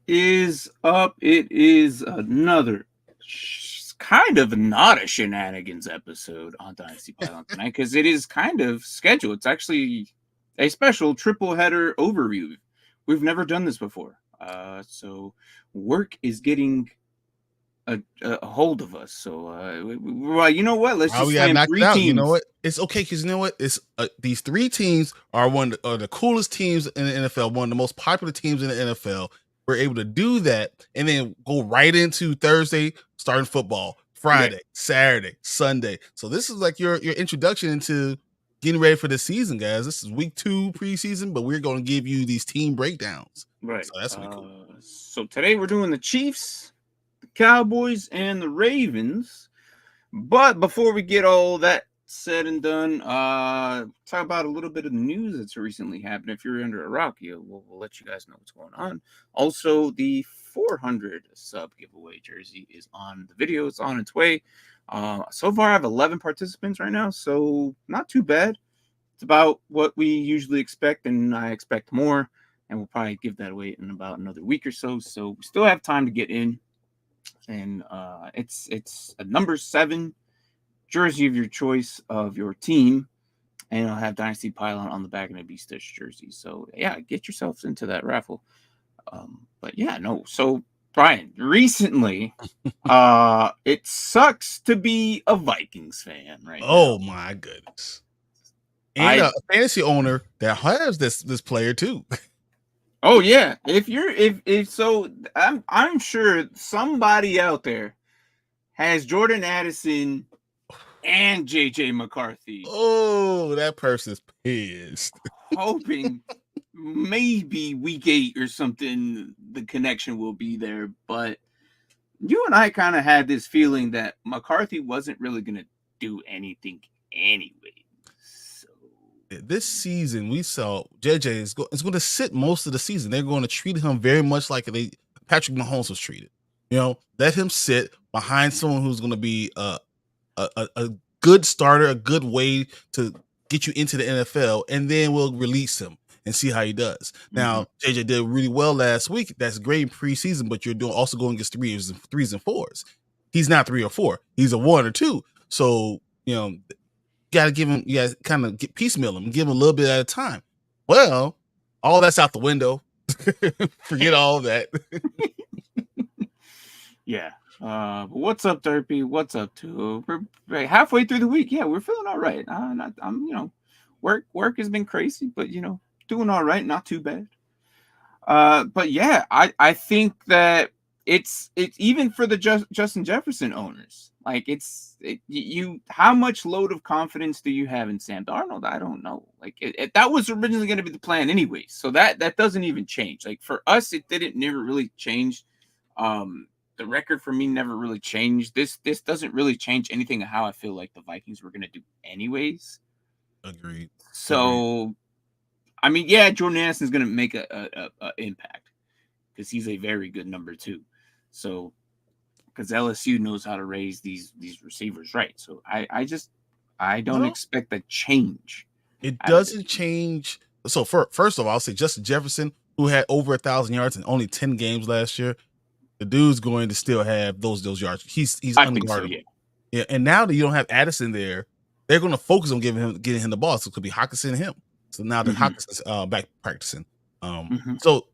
is up? It is another kind of not a shenanigans episode on Dynasty Pylon tonight because it is kind of scheduled. It's actually a special triple header overview. We've never done this before. So work is getting a hold of us. So, well, you know what? Let's just We got slam knocked three out. teams. You know what? It's okay because you know what? It's these three teams are the coolest teams in the NFL, one of the most popular teams in the NFL. We're able to do that and then go right into Thursday, starting football, Friday, Saturday, Sunday. So this is like your introduction into getting ready for the season, guys. This is week 2 preseason, but we're going to give you these team breakdowns. Right. So that's gonna be cool. So today we're doing the Chiefs, the Cowboys, and the Ravens. But before we get all that said and done, talk about a little bit of the news that's recently happened. If you're under a rock, we'll let you guys know what's going on. Also, the 400 sub giveaway jersey is on the video. It's on its way. So far, I have 11 participants right now, so not too bad. It's about what we usually expect, and I expect more. And we'll probably give that away in about another week or so. So we still have time to get in. And it's a number 7 jersey of your choice of your team, and it'll have Dynasty Pylon on the back and a B Stitch jersey. So yeah, get yourselves into that raffle. But yeah, no. So Brian, recently, it sucks to be a Vikings fan right now. My goodness! And a fantasy owner that has this player too. Oh yeah, if so, I'm sure somebody out there has Jordan Addison and JJ McCarthy. Oh, that person's pissed. Hoping maybe week 8 or something the connection will be there, but you and I kind of had this feeling that McCarthy wasn't really going to do anything anyway. This season, we saw JJ is going to sit most of the season. They're going to treat him very much like Patrick Mahomes was treated. You know, let him sit behind someone who's going to be a good starter, a good way to get you into the NFL, and then we'll release him and see how he does. Now, JJ did really well last week. That's great in preseason, but you're also going against threes and 4s. He's not 3 or 4. He's a 1 or 2. So, you know, gotta give him, you guys kind of piecemeal him, give him a little bit at a time. Well, all that's out the window. Forget all that. Yeah. But what's up, Derpy? What's up, too? We're halfway through the week. Yeah, we're feeling all right. I'm work has been crazy, but doing all right, not too bad. But yeah, I think that it's even for the Justin Jefferson owners. Like how much load of confidence do you have in Sam Darnold? I don't know. Like that was originally going to be the plan anyway, so that doesn't even change. Like for us, it never really changed. The record for me never really changed. This doesn't really change anything of how I feel like the Vikings were going to do anyways. Agreed. So, I mean, yeah, Jordan Addison is going to make a impact because he's a very good number 2. So, because LSU knows how to raise these receivers right. So I don't expect a change. It doesn't change. So first of all, I'll say Justin Jefferson, who had over 1,000 yards in only 10 games last year, the dude's going to still have those yards. He's unguardable. So, yeah, and now that you don't have Addison there, they're going to focus on getting him the ball. So it could be Hockenson and him. So now that Hockenson's back practicing. So,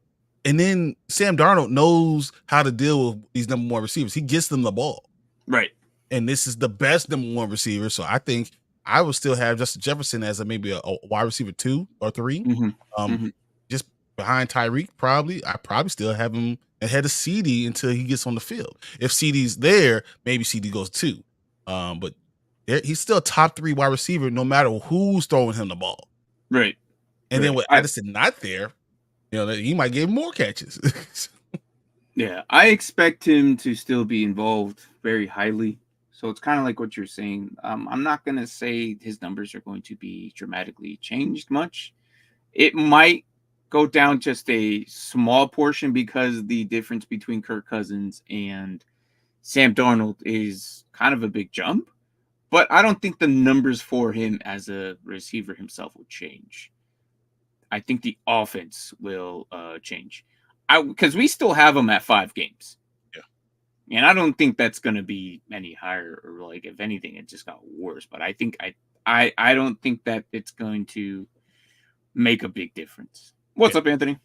and then Sam Darnold knows how to deal with these number 1 receivers. He gets them the ball. Right. And this is the best number 1 receiver. So I think I would still have Justin Jefferson as maybe a wide receiver 2 or 3. Just behind Tyreek, probably. I probably still have him ahead of CD until he gets on the field. If CD's there, maybe CD goes 2. But he's still a top 3 wide receiver no matter who's throwing him the ball. Right. And then with Addison not there, he might get more catches. Yeah, I expect him to still be involved very highly. So it's kind of like what you're saying. I'm not going to say his numbers are going to be dramatically changed much. It might go down just a small portion because the difference between Kirk Cousins and Sam Darnold is kind of a big jump. But I don't think the numbers for him as a receiver himself will change. I think the offense will change. because we still have him at 5 games. Yeah. And I don't think that's going to be any higher, or like, if anything, it just got worse. But I think I don't think that it's going to make a big difference. What's up, Anthony?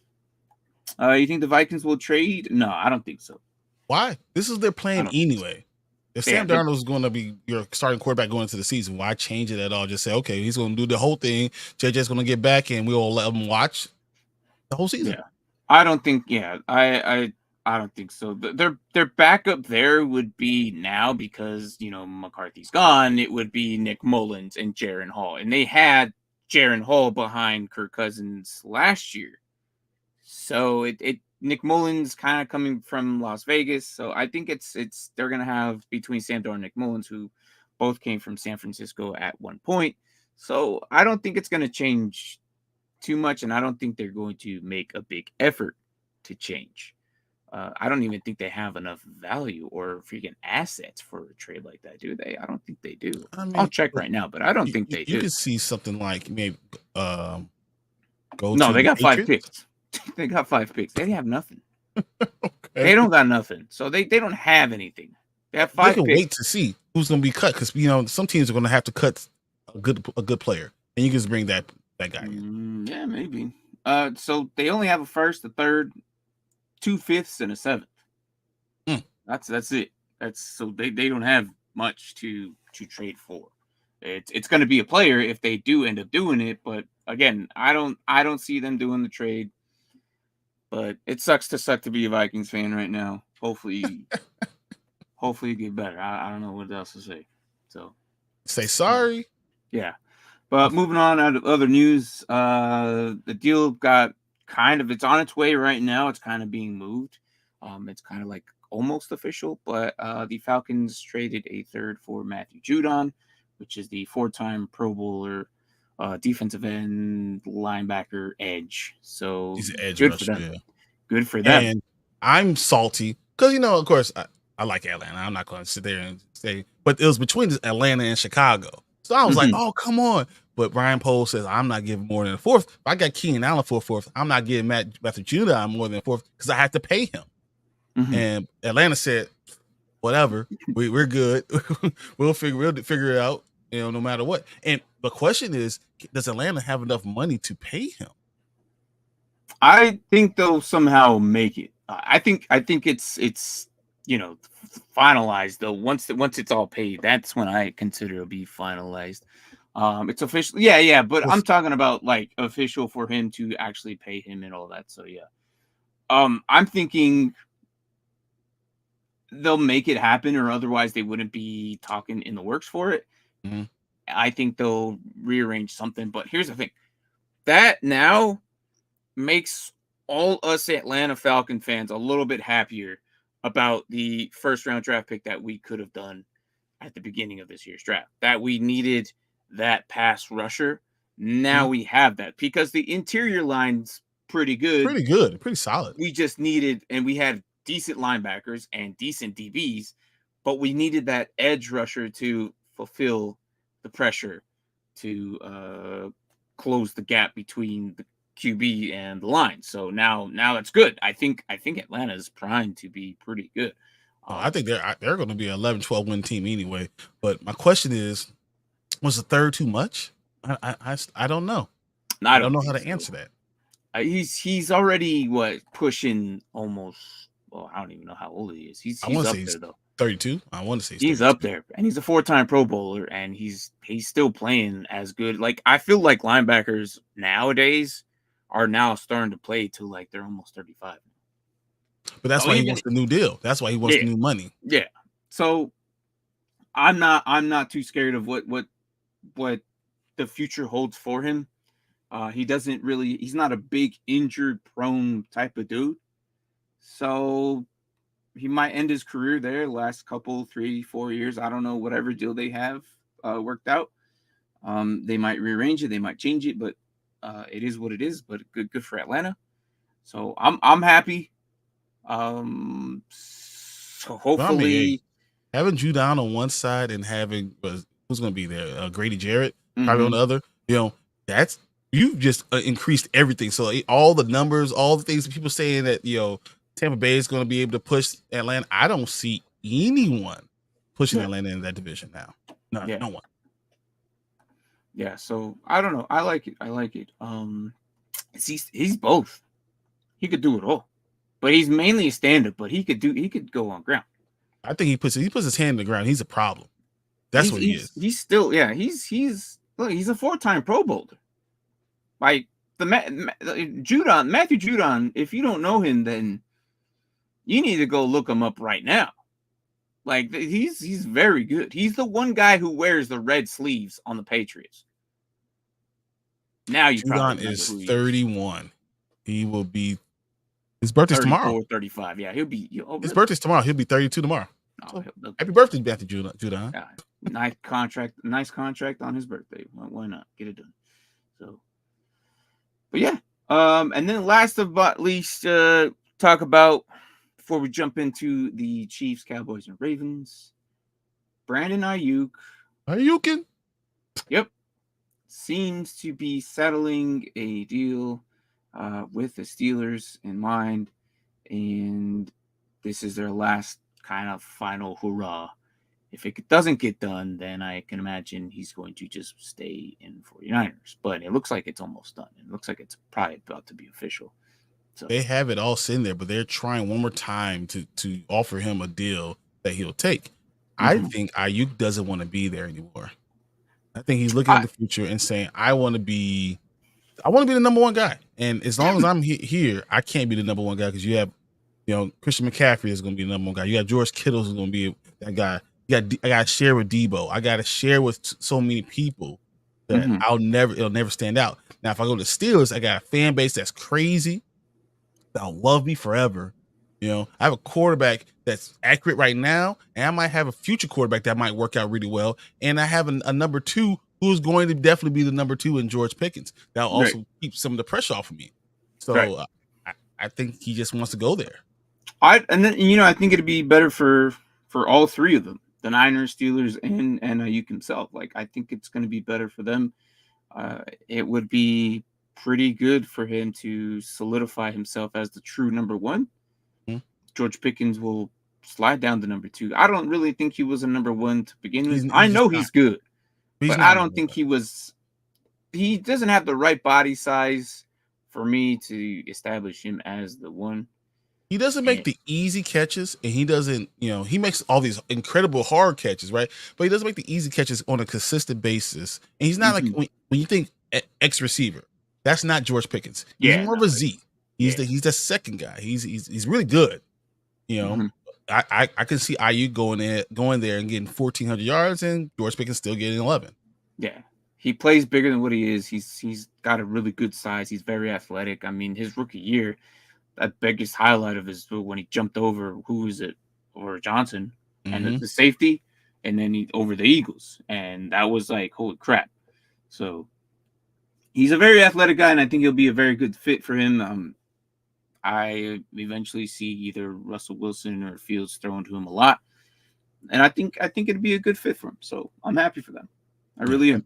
You think the Vikings will trade? No, I don't think so. Why? This is their plan anyway. If Sam Darnold is going to be your starting quarterback going into the season, why change it at all? Just say, okay, he's going to do the whole thing. JJ's going to get back, and we'll let him watch the whole season. Yeah, I don't think. Yeah, I don't think so. Their backup there would be now, because McCarthy's gone. It would be Nick Mullins and Jaren Hall, and they had Jaren Hall behind Kirk Cousins last year. So Nick Mullins kind of coming from Las Vegas. So I think they're gonna have between Sam Darnold and Nick Mullins, who both came from San Francisco at one point. So I don't think it's gonna change too much, and I don't think they're going to make a big effort to change. I don't even think they have enough value or freaking assets for a trade like that, do they? I don't think they do. I'll check right now, but I don't think they do. You could see something like maybe go. No, they got 5 picks. They got 5 picks. They have nothing. Okay. They don't got nothing, so they don't have anything. They have 5 picks. Wait to see who's going to be cut, because some teams are going to have to cut a good player, and you can just bring that guy in. Yeah, maybe. So they only have a first, a third, 2 fifths, and a 7th. That's it. So they don't have much to trade for. It's going to be a player if they do end up doing it, but again, I don't see them doing the trade. But it sucks to be a Vikings fan right now. Hopefully you get better. I don't know what else to say. So say sorry. Yeah. But moving on out of other news, the deal got it's on its way right now. It's kind of being moved. It's kind of like almost official, but the Falcons traded a third for Matthew Judon, which is the 4-time Pro Bowler, defensive end, linebacker, edge. So he's an edge good rusher, for them. yeah. Good for them. And I'm salty because of course, I like Atlanta. I'm not going to sit there and say, but it was between Atlanta and Chicago. So I was like, oh, come on. But Brian Pohl says, I'm not giving more than a fourth. If I got Keenan Allen for a fourth, I'm not giving Matthew Judon more than a fourth because I have to pay him. And Atlanta said, whatever, we're good. we'll figure it out, no matter what. And the question is, does Atlanta have enough money to pay him? I think they'll somehow make it. I think it's finalized though. Once it's all paid, that's when I consider it'll be finalized. It's official. Yeah. But I'm talking about like official for him to actually pay him and all that. So yeah. I'm thinking they'll make it happen, or otherwise they wouldn't be talking in the works for it. I think they'll rearrange something. But here's the thing. That now makes all us Atlanta Falcon fans a little bit happier about the first-round draft pick that we could have done at the beginning of this year's draft. That we needed that pass rusher. Now we have that because the interior line's pretty good. Pretty solid. We just needed, and we had decent linebackers and decent DBs, but we needed that edge rusher to fulfill the pressure to close the gap between the QB and the line. So now that's good. I think Atlanta is primed to be pretty good. I think they're going to be an 11-12 win team anyway. But my question is, was the third too much? I don't know. I don't know how to answer that. He's already pushing almost. Well, I don't even know how old he is. He's up there though. 32. I want to say he's up there, and he's a 4-time Pro Bowler, and he's still playing as good. Like I feel like linebackers nowadays are now starting to play to like they're almost 35. But that's why he wants the new deal. That's why he wants the new money. Yeah. So I'm not too scared of what the future holds for him. He's not a big injured prone type of dude. So he might end his career there last couple 3-4 years. I don't know, whatever deal they have worked out. They might rearrange it, they might change it, but it is what it is. But good for Atlanta. So I'm happy. So hopefully having Judon on one side and having who's going to be there, Grady Jarrett probably on the other. you just increased everything. So all the numbers, all the things people saying that Tampa Bay is going to be able to push Atlanta. I don't see anyone pushing Atlanta in that division now. No one. Yeah, so I don't know. I like it. He's both. He could do it all, but he's mainly a stand-up. But he could go on ground. I think he puts his hand in the ground. He's a problem. That's what he is. He's still he's a 4-time Pro Bowler. Like Matthew Judon. If you don't know him, then you need to go look him up right now. Like he's very good. He's the one guy who wears the red sleeves on the Patriots. Now you Judon is 31. He will be. His birthday's tomorrow. 35. Yeah, he'll be. His birthday's tomorrow. He'll be 32 tomorrow. Oh, so, happy birthday, Matthew Judon. Yeah, nice contract on his birthday. Why not get it done? So, but yeah. And then last but least, talk about before we jump into the Chiefs, Cowboys, and Ravens. Brandon Ayuk. Ayukin. Yep. Seems to be settling a deal with the Steelers in mind, and this is their last kind of final hurrah. If it doesn't get done, then I can imagine he's going to just stay in 49ers. But it looks like it's almost done. It looks like it's probably about to be official. So they have it all sitting there, but they're trying one more time to offer him a deal that he'll take. I think Ayuk doesn't want to be there anymore. I think he's looking at the future and saying, I want to be the number one guy. And as long as I'm here, I can't be the number one guy because you have, Christian McCaffrey is going to be the number one guy. You got George Kittle who's going to be that guy. I got to share with Debo. I got to share with so many people that it'll never stand out. Now, if I go to Steelers, I got a fan base that's crazy. That'll love me forever. I have a quarterback that's accurate right now, and I might have a future quarterback that might work out really well. And I have a number 2 who's going to definitely be the number 2 in George Pickens. That'll also keep some of the pressure off of me. So I think he just wants to go there. I think it'd be better for all three of them, the Niners, Steelers, and Ayuk himself. Like, I think it's going to be better for them. It would be pretty good for him to solidify himself as the true number 1. George Pickens will slide down to number 2. I don't really think he was a number 1 to begin with. I know he's good, but I don't think he was. He doesn't have the right body size for me to establish him as the 1. He doesn't make the easy catches, and he doesn't, he makes all these incredible hard catches, right? But he doesn't make the easy catches on a consistent basis. And he's not like when you think X receiver, that's not George Pickens. He's more of a Z. He's the second guy. He's really good. I can see Ayuk going there and getting 1,400 yards, and George Pickens still getting 11. Yeah, he plays bigger than what he is. He's got a really good size. He's very athletic. I mean, his rookie year, that biggest highlight of his when he jumped over over Johnson and the safety, and then he over the Eagles, and that was like holy crap. So he's a very athletic guy, and I think he'll be a very good fit for him. I eventually see either Russell Wilson or Fields thrown to him a lot, and I think it'd be a good fit for him. So I'm happy for them. I really am.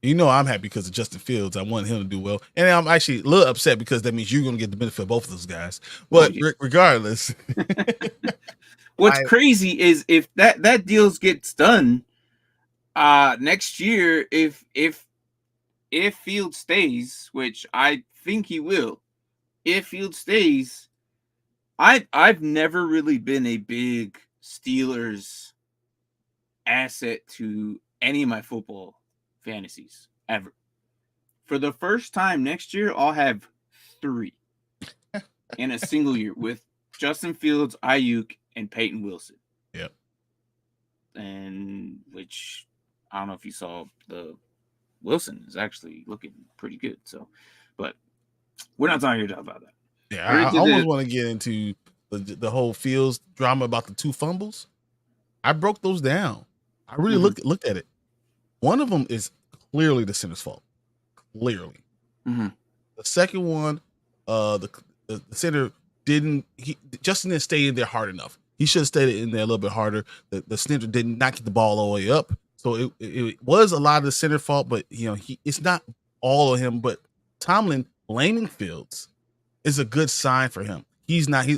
I'm happy because of Justin Fields. I want him to do well, and I'm actually a little upset because that means you're going to get the benefit of both of those guys. But regardless, what's crazy is if that deal gets done next year, if Fields stays, which I think he will. If Fields stays, I've never really been a big Steelers asset to any of my football fantasies ever. For the first time next year, I'll have 3 in a single year with Justin Fields, Ayuk, and Peyton Wilson. Yep. And which I don't know if you saw, the Wilson is actually looking pretty good. So, but we're not talking here about that. Yeah, I almost want to get into the whole Fields drama about the 2 fumbles. I broke those down. I really looked at it. One of them is clearly the center's fault. Clearly. The second one, the center Justin didn't stay in there hard enough. He should have stayed in there a little bit harder. The center did not get the ball all the way up. So it was a lot of the center fault, but it's not all of him. But Tomlin blaming Fields is a good sign for him.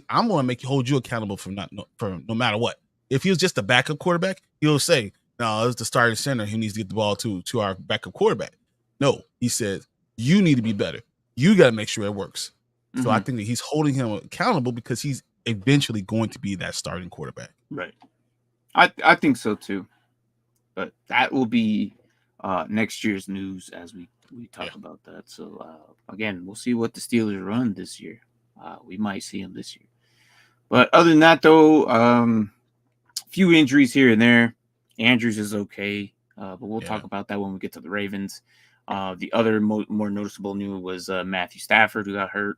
I'm going to hold you accountable for no matter what. If he was just a backup quarterback, he'll say, no, it's the starting center. He needs to get the ball to our backup quarterback. No, he says, you need to be better. You got to make sure it works. So I think that he's holding him accountable because he's eventually going to be that starting quarterback. Right. I think so too. But that will be next year's news as we talk about that. So again, we'll see what the Steelers run this year. We might see them this year. But other than that, though, a few injuries here and there. Andrews is okay, but we'll talk about that when we get to the Ravens. The other more noticeable news was Matthew Stafford, who got hurt,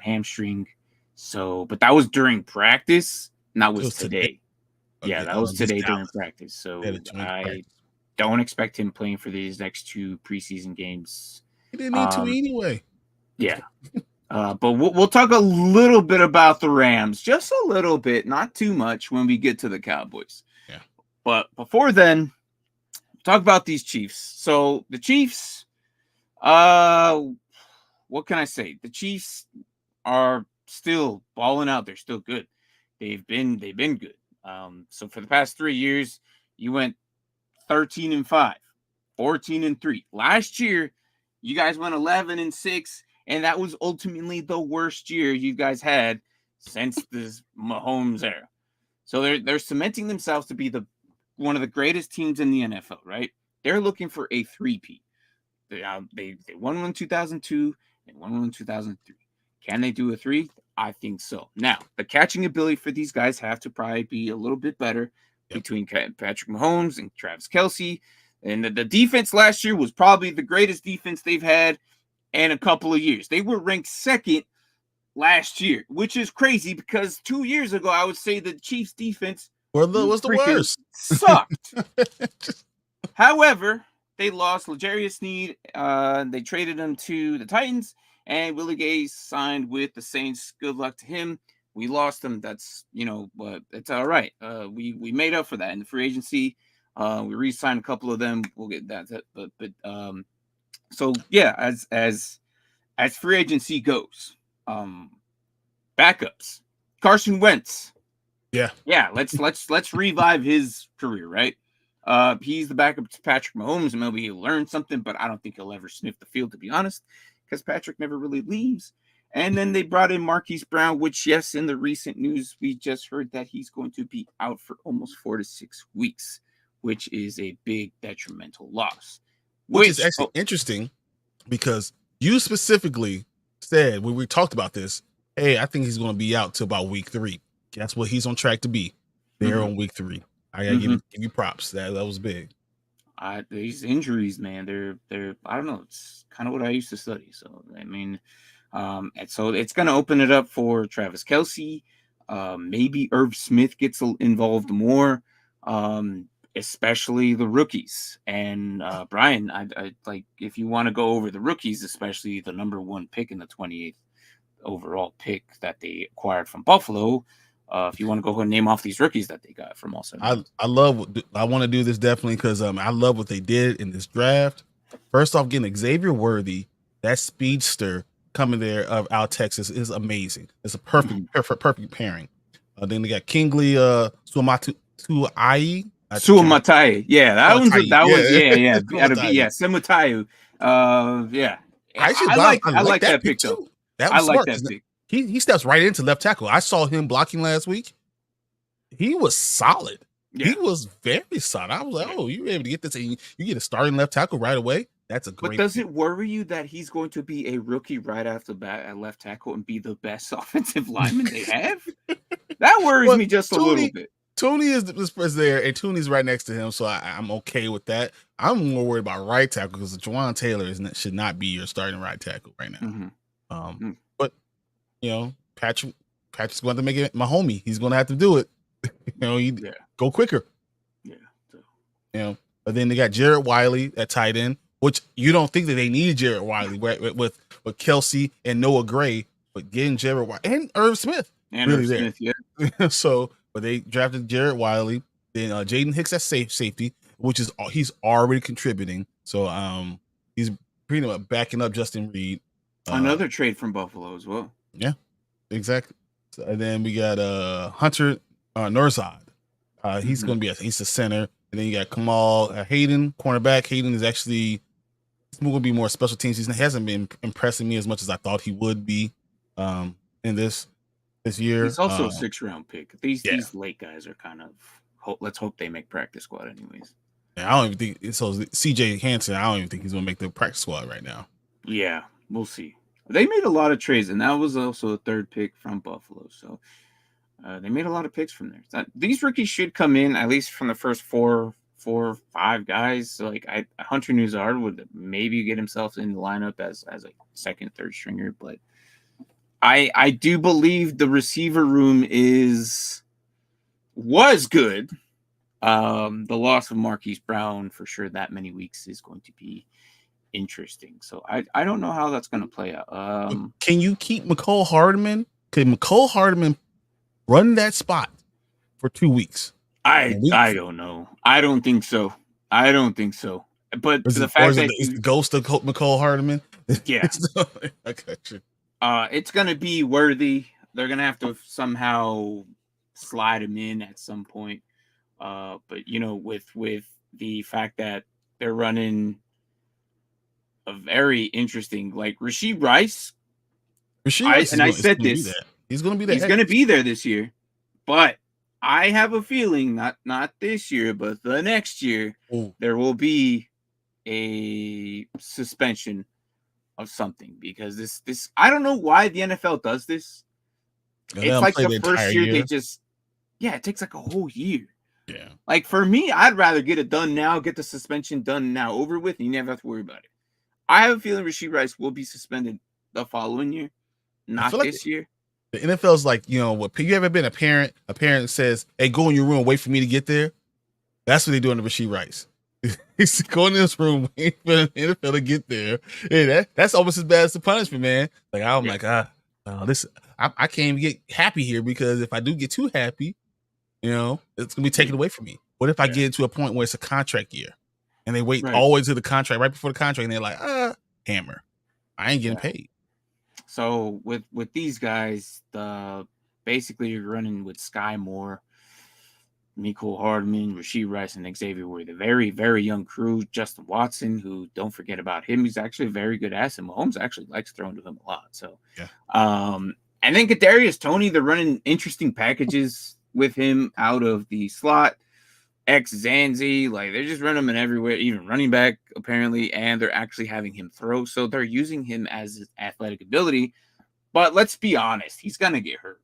hamstring. So, but that was during practice, and that was today. Yeah, that was today during practice. So I don't expect him playing for these next 2 preseason games. He didn't need to anyway. Yeah. But we'll talk a little bit about the Rams, just a little bit, not too much when we get to the Cowboys. Yeah. But before then, talk about these Chiefs. So the Chiefs, what can I say? The Chiefs are still balling out. They're still good. They've been good. So for the past 3 years, you went 13-5, 14-3. Last year, you guys went 11-6. And that was ultimately the worst year you guys had since this Mahomes era. So they're cementing themselves to be one of the greatest teams in the NFL, right? They're looking for a 3-peat. They won one in 2002 and won one in 2003. Can they do a 3? I think so. Now, the catching ability for these guys have to probably be a little bit better between Patrick Mahomes and Travis Kelce. And the defense last year was probably the greatest defense they've had in a couple of years. They were ranked second last year, which is crazy because 2 years ago, I would say the Chiefs defense was the worst. Sucked. However, they lost L'Jarius Sneed. They traded him to the Titans, and Willie Gay signed with the Saints. Good luck to him. We lost him. That's, but it's all right. We made up for that in the free agency. We re-signed a couple of them. We'll get that. But so yeah, as free agency goes, backups. Carson Wentz. Yeah. Let's revive his career, right? He's the backup to Patrick Mahomes, and maybe he'll learn something, but I don't think he'll ever sniff the field, to be honest, because Patrick never really leaves. And then they brought in Marquise Brown, which, yes, in the recent news, we just heard that he's going to be out for almost 4 to 6 weeks, which is a big detrimental loss. Which is actually interesting because you specifically said when we talked about this, hey, I think he's going to be out till about week 3. That's what he's on track to be there on week 3. I gotta give you props. That was big. These injuries, man, they're I don't know. It's kind of what I used to study. So I mean, and so it's gonna open it up for Travis Kelce. Maybe Irv Smith gets involved more, especially the rookies. And Brian, I like if you want to go over the rookies, especially the number 1 pick in the 28th overall pick that they acquired from Buffalo. If you want to go ahead and name off these rookies that they got from also. I want to do this definitely because I love what they did in this draft. First off, getting Xavier Worthy, that speedster coming there out of Texas is amazing. It's a perfect pairing. Then they got Kingsley Suamataia. Yeah, that was Suamataia. Yeah. I like that pick too. I like that pick. He steps right into left tackle. I saw him blocking last week. He was solid. Yeah. He was very solid. I was like, oh, you're able to get this. You get a starting left tackle right away. That's a great. But does it worry you that he's going to be a rookie right after bat at left tackle and be the best offensive lineman they have? That worries me just a little bit. Tooney is there, and Tooney's right next to him, so I'm okay with that. I'm more worried about right tackle because Jawan Taylor should not be your starting right tackle right now. But Patrick's going to make it my homie. He's going to have to do it. Go quicker. Yeah. But then they got Jared Wiley at tight end, which you don't think that they need Jared Wiley with Kelce and Noah Gray, but getting Jared Wiley and Irv Smith. So, but they drafted Jared Wiley, then Jaden Hicks at safety, which is he's already contributing. So he's pretty much backing up Justin Reed. Another trade from Buffalo as well. Yeah, exactly. So, and then we got Hunter Nurzad. He's going to be he's the center. And then you got Kamal Hayden, cornerback. Hayden is actually going to be more special teams. He hasn't been impressing me as much as I thought he would be in this year. He's also a 6th-round pick. These late guys are kind of let's hope they make practice squad anyways. Yeah, I don't even think so. CJ Hanson, I don't even think he's going to make the practice squad right now. Yeah, we'll see. They made a lot of trades, and that was also a 3rd pick from Buffalo. So they made a lot of picks from there. These rookies should come in at least from the first 4 or 5 guys. So like Hunter Nurzad would maybe get himself in the lineup as a 2nd, 3rd stringer, but I do believe the receiver room was good. The loss of Marquise Brown for sure that many weeks is going to be interesting. So I don't know how that's going to play out. Can you keep McCole Hardman? Can McCole Hardman run that spot for 2 weeks? I don't know. I don't think so. But the fact that it's the ghost of McCole Hardman. Yeah, I got you. It's going to be Worthy. They're going to have to somehow slide him in at some point. But with the fact that they're running a very interesting, like Rashee Rice. I said this. He's going to be there. He's going to be there this year, but I have a feeling not this year, but the next year there will be a suspension of something because this I don't know why the NFL does this. It's like the first year they just it takes like a whole year. Yeah. Like for me, I'd rather get it done now, get the suspension done now, over with, and you never have to worry about it. I have a feeling Rashee Rice will be suspended the following year, not this year. The NFL's like, what you ever been a parent says, hey, go in your room, wait for me to get there. That's what they do to Rashee Rice. He's going in this room, waiting for the NFL to get there. Hey, that's almost as bad as the punishment, man. Like, I'm like, I can't even get happy here because if I do get too happy, it's going to be taken away from me. What if I get to a point where it's a contract year and they wait all the way to the contract, right before the contract, and they're like, hammer, I ain't getting paid. So with these guys, basically you're running with Sky Moore, Mecole Hardman, Rashee Rice, and Xavier Worthy. Very, very young crew. Justin Watson, who don't forget about him. He's actually a very good asset. Mahomes actually likes throwing to him a lot. So, and then Kadarius Toney, they're running interesting packages with him out of the slot. Zanzi, like they're just running him in everywhere, even running back apparently, and they're actually having him throw. So they're using him as his athletic ability. But let's be honest, he's gonna get hurt.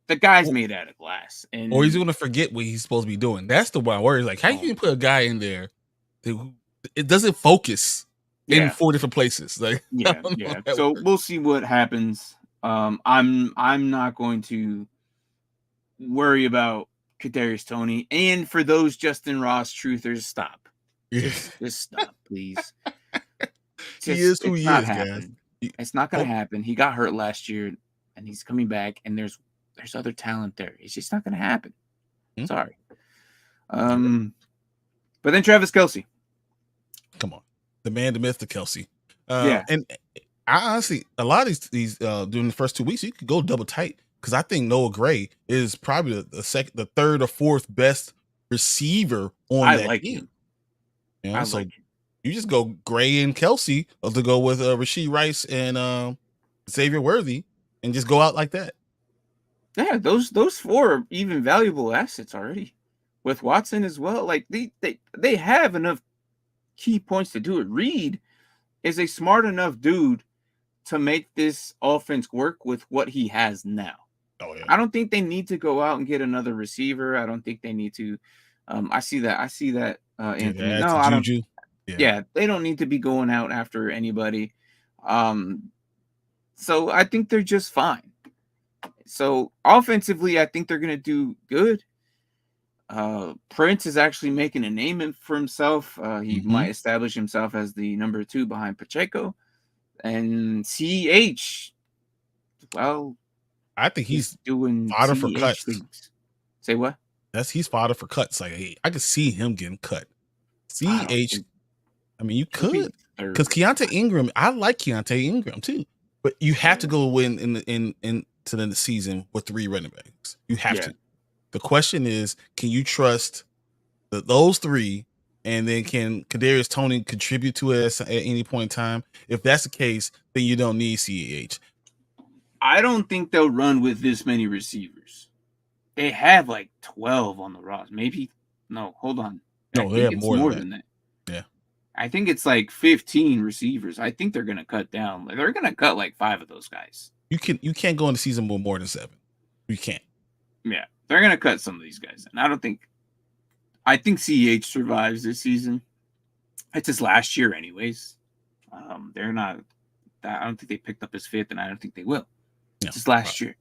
The guy's made out of glass, or he's gonna forget what he's supposed to be doing. That's the one worry. Like, how you can put a guy in there that it doesn't focus in 4 different places? Like, So we'll see what happens. I'm not going to worry about Kadarius Toney, and for those Justin Ross truthers, stop. Just stop, please. He is who he is, guys. It's not going to happen. He got hurt last year, and he's coming back, and there's other talent there. It's just not going to happen. Sorry. But then Travis Kelce. Come on, the man, the myth, the Kelce. And I honestly, a lot of these during the first 2 weeks, you could go double tight. Because I think Noah Gray is probably the 3rd or 4th best receiver on that team. You just go Gray and Kelce to go with Rashee Rice and Xavier Worthy, and just go out like that. Yeah, those 4 are even valuable assets already. With Watson as well, like they have enough key points to do it. Reed is a smart enough dude to make this offense work with what he has now. Oh, yeah. I don't think they need to go out and get another receiver. I don't think they need to. I see that. Anthony. No, I don't. Yeah, they don't need to be going out after anybody. So I think they're just fine. So offensively, I think they're going to do good. Prince is actually making a name for himself. He might establish himself as the number 2 behind Pacheco. And CH, well, I think he's doing fodder for cuts. Things. Say what? He's fodder for cuts. Like, I could see him getting cut. CH, I mean, you could. Because Keontae Ingram, I like Keontae Ingram too, but you have to go win into the season with 3 running backs. You have to. The question is, can you trust those 3, and then can Kadarius Toney contribute to it at any point in time? If that's the case, then you don't need CEH. I don't think they'll run with this many receivers. They have like 12 on the roster. Maybe no. Hold on. No, they have more than that. Yeah. I think it's like 15 receivers. I think they're gonna cut down. They're gonna cut like 5 of those guys. You can't go in the season with more than 7. You can't. Yeah, they're gonna cut some of these guys, and I think CEH survives this season. It's his last year, anyways. They're not. I don't think they picked up his 5th, and I don't think they will. It's his last year,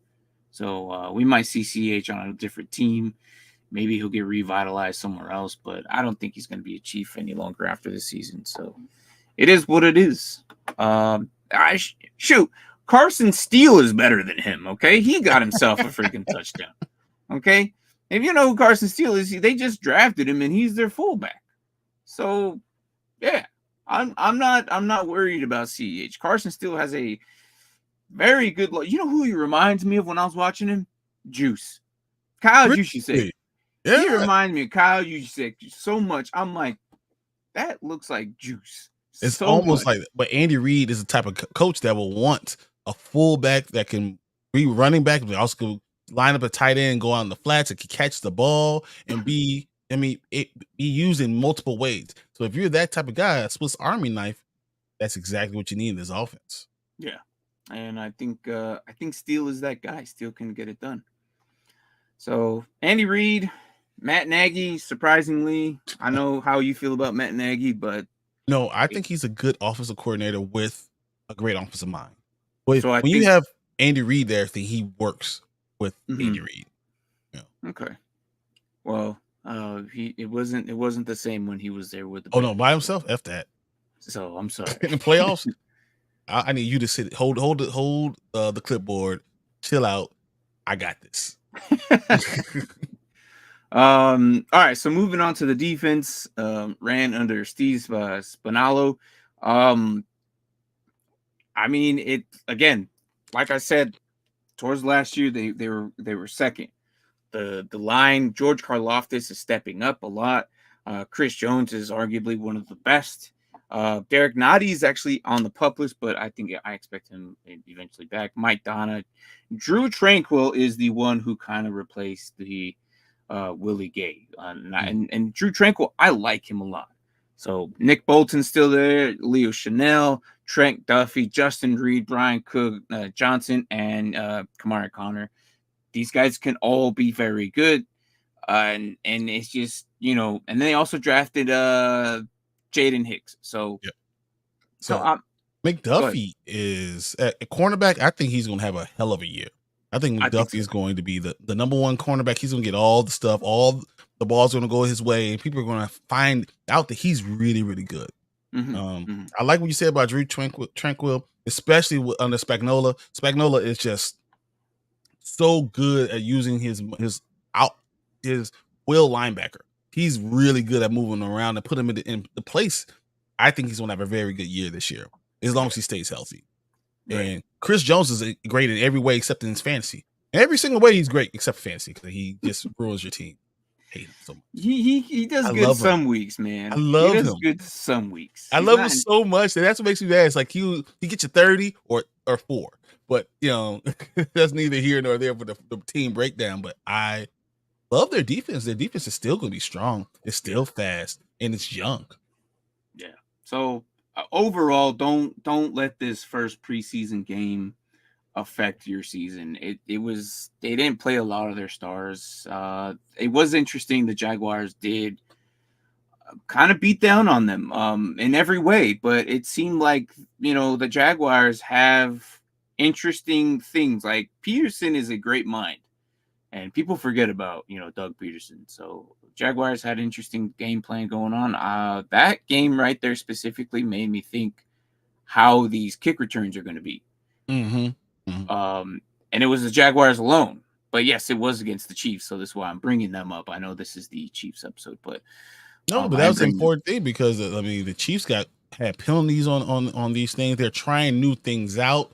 so we might see CEH on a different team. Maybe he'll get revitalized somewhere else, but I don't think he's going to be a Chief any longer after this season. So it is what it is. Shoot, Carson Steele is better than him, okay? He got himself a freaking touchdown, okay? If you know who Carson Steele is, they just drafted him, and he's their fullback. So, yeah, I'm not worried about CEH. Carson Steele has a very good look. You know who he reminds me of when I was watching him? Juice. Kyle Juszczyk. Yeah. He reminds me of Kyle Juszczyk so much. I'm like, that looks like Juice. It's so almost like, but Andy Reid is the type of coach that will want a fullback that can be running back, but also can line up a tight end, go out in the flats, and can catch the ball and be used in multiple ways. So if you're that type of guy, a Swiss Army knife, that's exactly what you need in this offense. Yeah. And I think Steele is that guy. Steele can get it done. So Andy Reid, Matt Nagy, surprisingly, I know how you feel about Matt Nagy, but no, I think he's a good offensive coordinator with a great offensive mind. But when you have Andy Reid there, I think he works with Andy Reid. Yeah. Okay. Well, it wasn't the same when he was there with the. Oh no, by himself. F that. So I'm sorry. In the playoffs, I need you to sit, hold the clipboard, chill out. I got this. All right, so moving on to the defense, ran under Steve Spagnuolo. I mean, it again, like I said, towards last year they were second. The line, George Karlaftis is stepping up a lot. Chris Jones is arguably one of the best. Derek Nottie is actually on the pup list, but I expect him eventually back. Mike Donna, Drew Tranquill is the one who kind of replaced the Willie Gay, and Drew Tranquill, I like him a lot. So Nick Bolton's still there, Leo Chanel, Trent Duffy, Justin Reed, Brian Cook, Johnson, and Kamari Connor. These guys can all be very good, and it's just and then they also drafted Jaden Hicks. So McDuffie is at cornerback. I think he's going to have a hell of a year. I think McDuffie is going to be the number one cornerback. He's going to get all the stuff. All the balls are going to go his way, and people are going to find out that he's really, really good. I like what you said about Drew Tranquill, especially under Spagnuolo. Spagnuolo is just so good at using his will linebacker. He's really good at moving around and put him in the place. I think he's going to have a very good year this year, as long as he stays healthy. Right. And Chris Jones is great in every way except in his fantasy. In every single way, he's great except fantasy because he just ruins your team. I hate him so much. He does good some weeks, man. I love him. Good some weeks. I love him so much. And that's what makes me mad. It's like he gets you 30 or 4. But, that's neither here nor there for the team breakdown. But I love their defense. Their defense is still going to be strong. It's still fast, and it's young. Yeah. So overall, don't let this first preseason game affect your season. They didn't play a lot of their stars. It was interesting. The Jaguars did kind of beat down on them in every way, but it seemed like the Jaguars have interesting things. Like Peterson is a great mind, and people forget about Doug Peterson. So Jaguars had interesting game plan going on. That game right there specifically made me think how these kick returns are going to be. And it was the Jaguars alone, but yes, it was against the Chiefs. So this is why I'm bringing them up. I know this is the Chiefs episode, but that was an important thing because the Chiefs got had penalties on these things. They're trying new things out.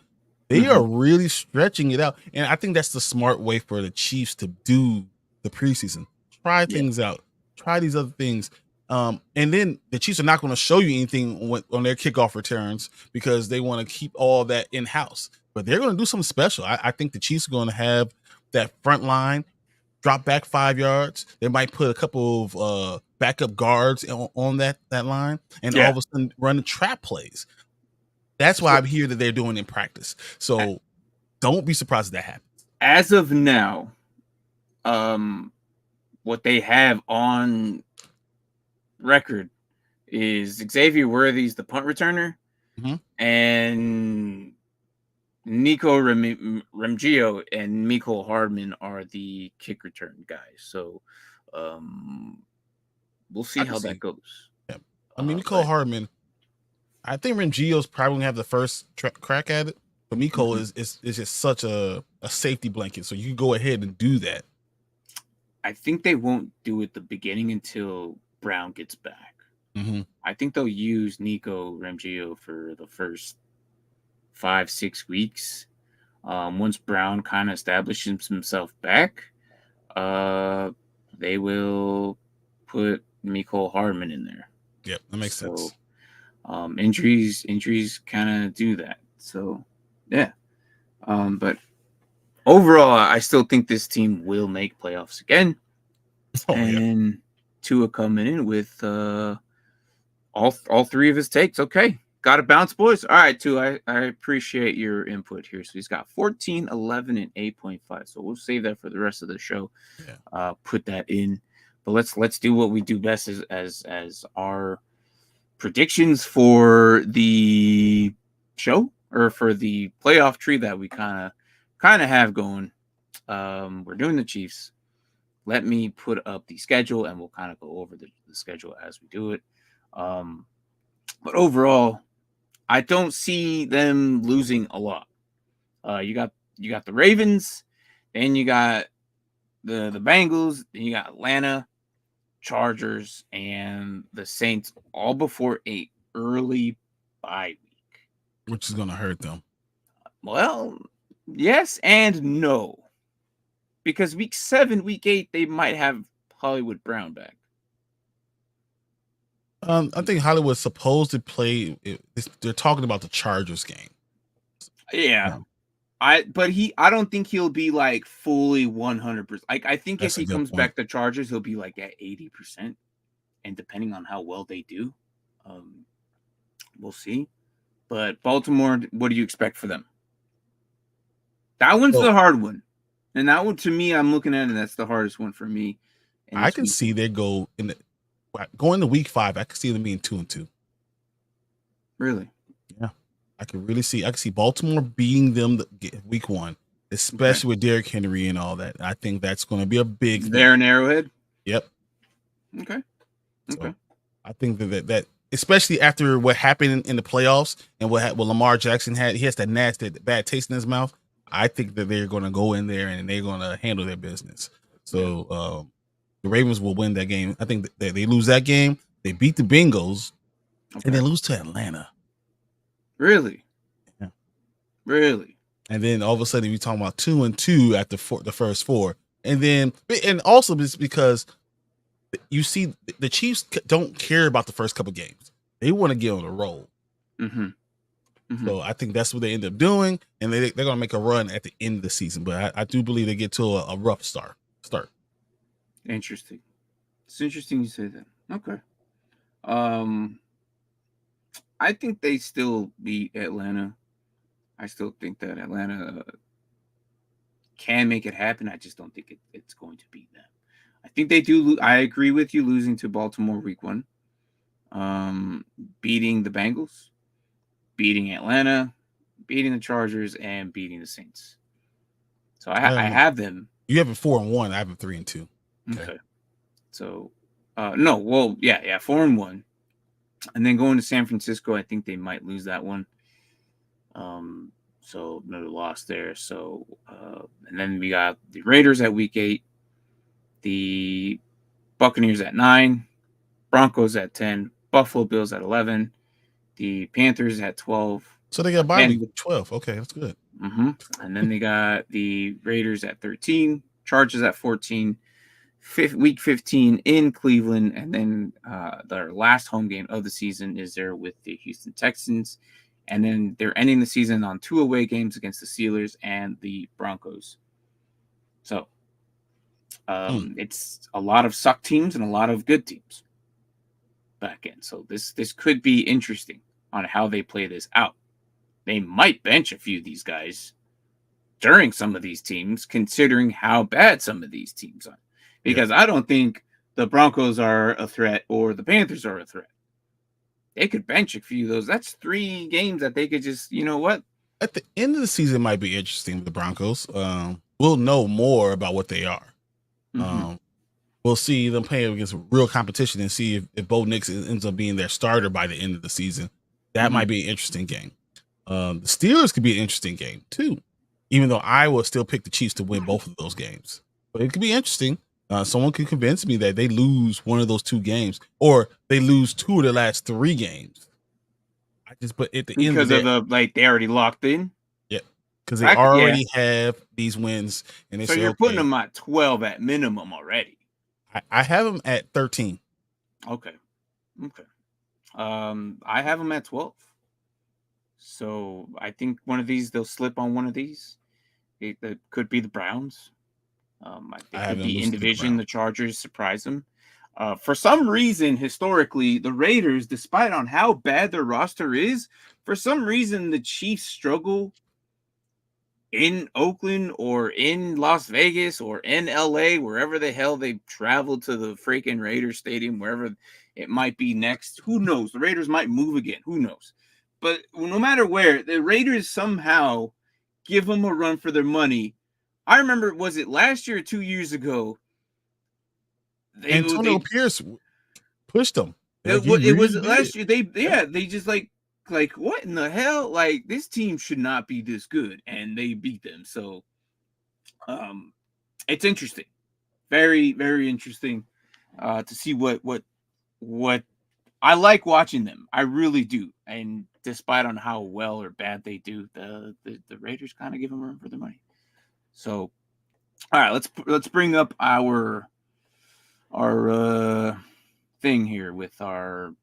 They are really stretching it out, and I think that's the smart way for the Chiefs to do the preseason. Try things out. Try these other things. And then the Chiefs are not going to show you anything on their kickoff returns because they want to keep all that in house. But they're going to do something special. I think the Chiefs are going to have that front line drop back 5 yards. They might put a couple of backup guards on that line, and all of a sudden run trap plays. That's why I'm here that they're doing in practice. So don't be surprised if that happens. As of now, what they have on record is Xavier Worthy's the punt returner, and Nico Remgio and Mecole Hardman are the kick return guys. So we'll see how that goes. Yeah. I mean, Mecole Hardman, I think Remgio's probably going to have the first crack at it, but Mecole is just such a safety blanket. So you can go ahead and do that. I think they won't do it the beginning until Brown gets back. I think they'll use Nico Remgio for the first 5-6 weeks. Once Brown kind of establishes himself back, they will put Mecole Hardman in there. Yep, that makes sense. Injuries kind of do that. So, yeah. But overall, I still think this team will make playoffs again. And Tua coming in with all three of his takes. Okay. Got to bounce, boys. All right, Tua, I appreciate your input here. So he's got 14, 11, and 8.5. So we'll save that for the rest of the show. Put that in. But let's do what we do best as our predictions for the show or for the playoff tree that we kind of have going. We're doing the Chiefs. Let me put up the schedule and we'll kind of go over the schedule as we do it. But overall, I don't see them losing a lot. You got the Ravens, then you got the Bengals, then you got Atlanta, Chargers, and the Saints all before a early bye week. Which is going to hurt them. Well, yes and no. Because week 7, week 8, they might have Hollywood Brown back. I think Hollywood's supposed to play. They're talking about the Chargers game. Yeah. I don't think he'll be like fully 100%. Like I think if he comes back to Chargers, he'll be like at 80%. And depending on how well they do, we'll see. But Baltimore, what do you expect for them? That one's the hard one. And that one, to me, I'm looking at it, that's the hardest one for me. And I can see they going to week 5. I can see them being 2-2. Really? Yeah. I can see Baltimore beating them week 1, especially with Derrick Henry and all that. I think that's going to be a big thing. There in Arrowhead? Yep. Okay. So I think that especially after what happened in the playoffs and what Lamar Jackson had, he has that nasty, bad taste in his mouth. I think that they're going to go in there and they're going to handle their business. So the Ravens will win that game. I think that they lose that game. They beat the Bengals and they lose to Atlanta. Really? Yeah. Really? And then all of a sudden we're talking about 2-2 at the first 4. And also it's because you see the Chiefs don't care about the first couple games. They want to get on a roll. So I think that's what they end up doing, and they're going to make a run at the end of the season. But I do believe they get to a rough start. Interesting. It's interesting you say that. Okay. I think they still beat Atlanta. I still think that Atlanta can make it happen. I just don't think it's going to beat them. I think they do. I agree with you losing to Baltimore week 1, beating the Bengals, beating Atlanta, beating the Chargers, and beating the Saints. So I have them. You have a 4-1. I have a 3-2. Okay. So, 4-1. And then going to San Francisco, I think they might lose that one. So another loss there. So, and then we got the Raiders at week 8, the Buccaneers at 9, Broncos at 10, Buffalo Bills at 11, The Panthers at 12. So they got bye And- week 12. Okay, that's good. And then they got the Raiders at 13, Chargers at 14, week 15 in Cleveland, and then their last home game of the season is there with the Houston Texans, and then they're ending the season on 2 away games against the Steelers and the Broncos. So it's a lot of suck teams and a lot of good teams back in. So this could be interesting on how they play this out. They might bench a few of these guys during some of these teams, considering how bad some of these teams are. Because I don't think the Broncos are a threat or the Panthers are a threat. They could bench a few of those. That's 3 games that they could just, you know what? At the end of the season might be interesting with the Broncos. We'll know more about what they are. We'll see them playing against real competition and see if Bo Nix ends up being their starter by the end of the season. That might be an interesting game. The Steelers could be an interesting game too, even though I will still pick the Chiefs to win both of those games. But it could be interesting. Someone could convince me that they lose one of those 2 games, or they lose 2 of the last 3 games. But at the end of the they already locked in. Yeah, because they already have these wins, and they so say, you're putting them at 12 at minimum already. I have them at 13. Okay. I have them at 12. So I think one of these, they'll slip on one of these. It could be the Browns. It could be in division. The Chargers surprise them. For some reason, historically, the Raiders, despite on how bad their roster is, for some reason, the Chiefs struggle in Oakland or in Las Vegas or in LA, wherever the hell they travel to the freaking Raiders Stadium, wherever it might be next. Who knows? The Raiders might move again. Who knows? But no matter where, the Raiders somehow give them a run for their money. I remember, was it last year or 2 years ago? Antonio Pierce pushed them. It was last year. They just like what in the hell? Like, this team should not be this good, and they beat them. So, it's interesting, very, very interesting, to see what I like watching them. I really do, and despite on how well or bad they do, the Raiders kind of give them room for their money. So, all right, let's bring up our thing here with all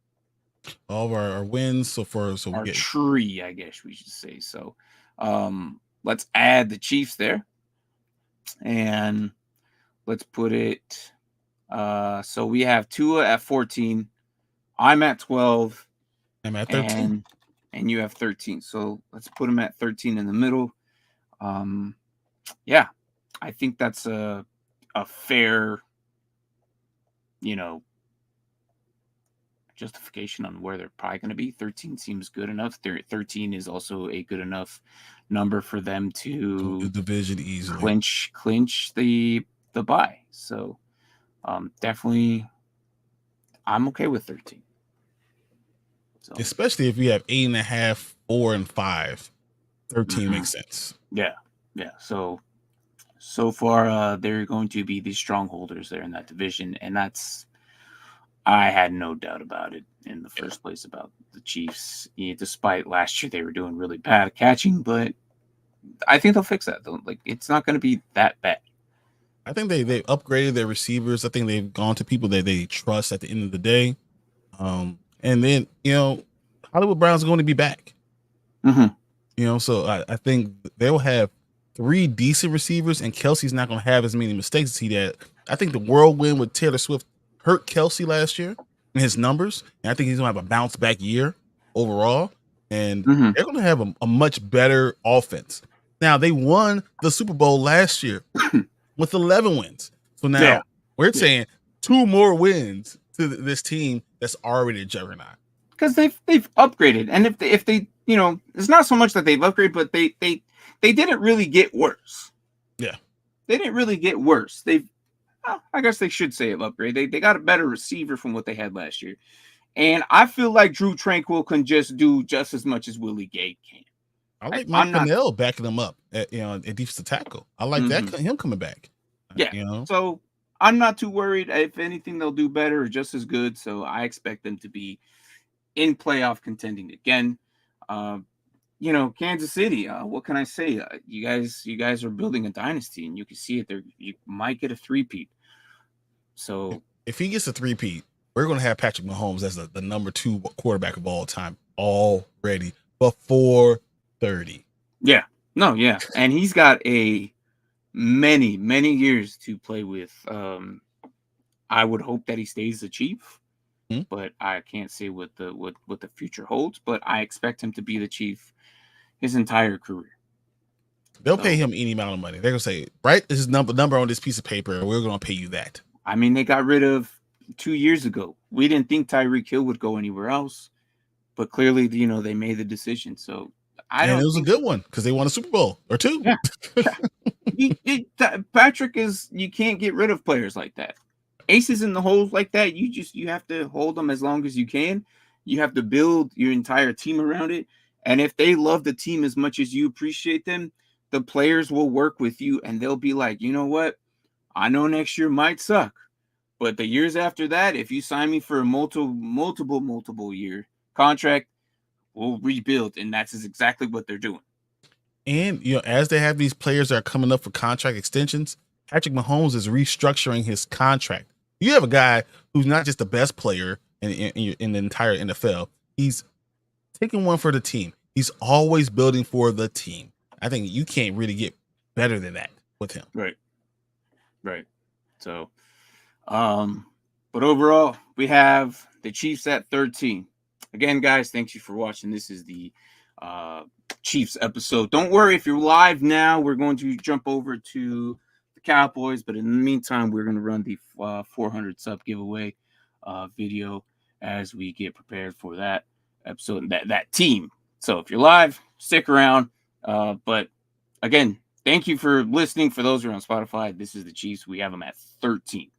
of our wins so far. So our tree, I guess we should say. So, let's add the Chiefs there, and let's put it. So we have Tua at 14. I'm at 12. I'm at 13. And you have 13. So let's put them at 13 in the middle. Yeah, I think that's a fair, justification on where they're probably going to be. 13 seems good enough. 13 is also a good enough number for them to the division easily clinch the bye. So definitely, I'm okay with 13. So, especially if you have 8.5, 4, and 5. 13 makes sense. Yeah. So far, they're going to be the strongholders there in that division, and I had no doubt about it in the first place about the Chiefs. Despite last year they were doing really bad catching, but I think they'll fix that. Like, it's not going to be that bad. I think they upgraded their receivers. I think they've gone to people that they trust at the end of the day. And then, Hollywood Brown's going to be back. So I think they'll have 3 decent receivers, and Kelsey's not going to have as many mistakes as he did. I think the whirlwind with Taylor Swift hurt Kelsey last year in his numbers, and I think he's going to have a bounce back year overall, and they're going to have a much better offense. Now, they won the Super Bowl last year with 11 wins. So now we're saying 2 more wins to this team that's already a juggernaut. Because they've upgraded, and if they it's not so much that they've upgraded, but they didn't really get worse. Yeah, they didn't really get worse. I guess they should say have upgraded. They got a better receiver from what they had last year, and I feel like Drew Tranquill can just do just as much as Willie Gay can. I like Mike Pennell backing him up at defensive tackle. I like that him coming back. Yeah, so I'm not too worried. If anything, they'll do better or just as good. So I expect them to be in playoff contending again. Kansas City. What can I say? You guys are building a dynasty, and you can see it there. You might get a three-peat. So if he gets a three-peat, we're going to have Patrick Mahomes as the number 2 quarterback of all time already before 30. Yeah, no, yeah, and he's got a many years to play with. I would hope that he stays the Chief, but I can't say what the future holds. But I expect him to be the Chief his entire career. They'll pay him any amount of money. They're gonna say, write this number on this piece of paper, and we're gonna pay you that. I mean, they got rid of 2 years ago. We didn't think Tyreek Hill would go anywhere else, but clearly, they made the decision. So it was a good one because they won a Super Bowl or 2. Yeah. Patrick you can't get rid of players like that. Aces in the holes like that, you have to hold them as long as you can. You have to build your entire team around it. And if they love the team as much as you appreciate them, the players will work with you and they'll be like, you know what? I know next year might suck, but the years after that, if you sign me for a multiple year contract, we'll rebuild. And that's exactly what they're doing. And, as they have these players that are coming up for contract extensions, Patrick Mahomes is restructuring his contract. You have a guy who's not just the best player in the entire NFL. He's taking one for the team. He's always building for the team. I think you can't really get better than that with him. Right. So, but overall, we have the Chiefs at 13. Again, guys, thank you for watching. This is the Chiefs episode. Don't worry if you're live now. We're going to jump over to the Cowboys, but in the meantime, we're going to run the 400 sub giveaway video as we get prepared for that episode and that team. So if you're live, stick around. But again, thank you for listening. For those who are on Spotify, this is the Chiefs. We have them at 13.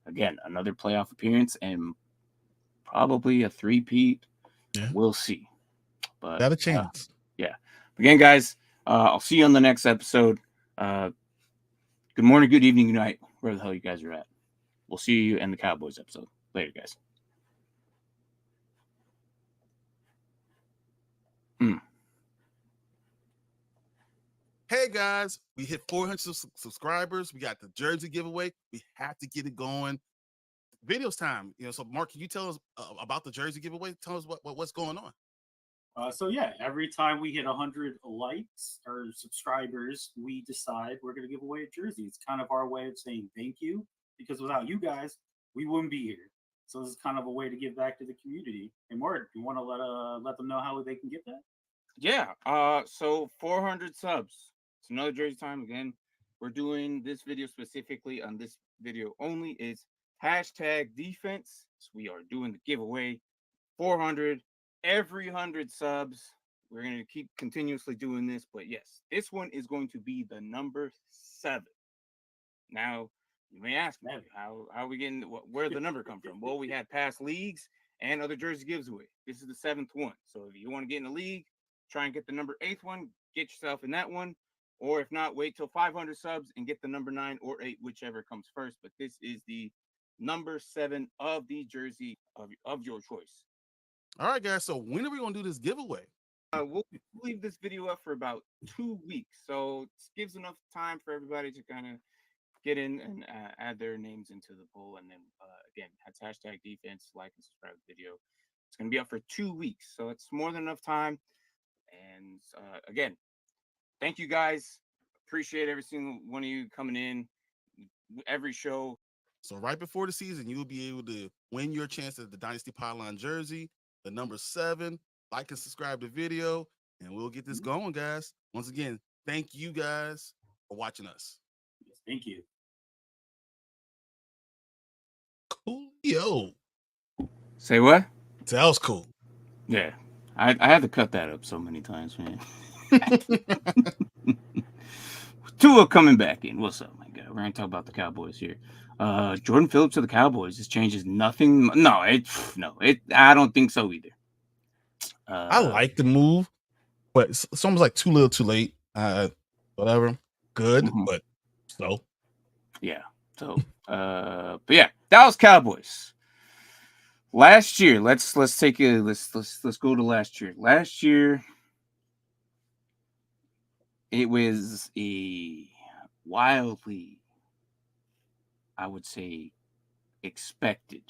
Again, another playoff appearance and probably a three-peat. Yeah. We'll see. But got a chance. Yeah. Again, guys, I'll see you on the next episode. Good morning, good evening, good night, wherever the hell you guys are at. We'll see you in the Cowboys episode. Later, guys. Hey guys, we hit 400 subscribers. We got the jersey giveaway. We have to get it going. Videos time. So Mark, can you tell us about the jersey giveaway? Tell us what's going on. So yeah, every time we hit 100 likes or subscribers, we decide we're going to give away a jersey. It's kind of our way of saying thank you, because without you guys, we wouldn't be here. So this is kind of a way to give back to the community. And Mark, you want to let them know how they can get that? Yeah. So 400 subs. It's another jersey time again. We're doing this video specifically on this video only is #defense. So we are doing the giveaway 400. Every 100 subs, we're going to keep continuously doing this. But yes, this one is going to be the number 7. Now, you may ask me, how are we getting, where did the number come from? Well, we had past leagues and other jersey giveaway. This is the 7th one. So if you want to get in a league, try and get the number 8th one, get yourself in that one. Or if not, wait till 500 subs and get the number 9 or 8, whichever comes first. But this is the number 7 of the jersey of your choice. All right, guys. So when are we going to do this giveaway? We'll leave this video up for about 2 weeks. So it gives enough time for everybody to kind of get in and add their names into the poll. And then, again, that's #defense, like and subscribe to the video. It's going to be up for 2 weeks. So it's more than enough time. And again, thank you guys. Appreciate every single one of you coming in every show. So right before the season, you will be able to win your chance at the Dynasty Pylon jersey, the number 7. Like and subscribe to the video, and we'll get this going, guys. Once again, thank you guys for watching us. Yes, thank you. Coolio. Say what? That was cool. Yeah. I had to cut that up so many times, man. Tua coming back in. What's up, my guy? We're going to talk about the Cowboys here. Jordan Phillips to the Cowboys. This changes nothing. No, I don't think so either. I like the move, but it's almost like too little, too late. Whatever. Good, but slow. Yeah. So, but yeah, Dallas Cowboys. Last year, let's go to last year. Last year, it was a wildly, I would say, expected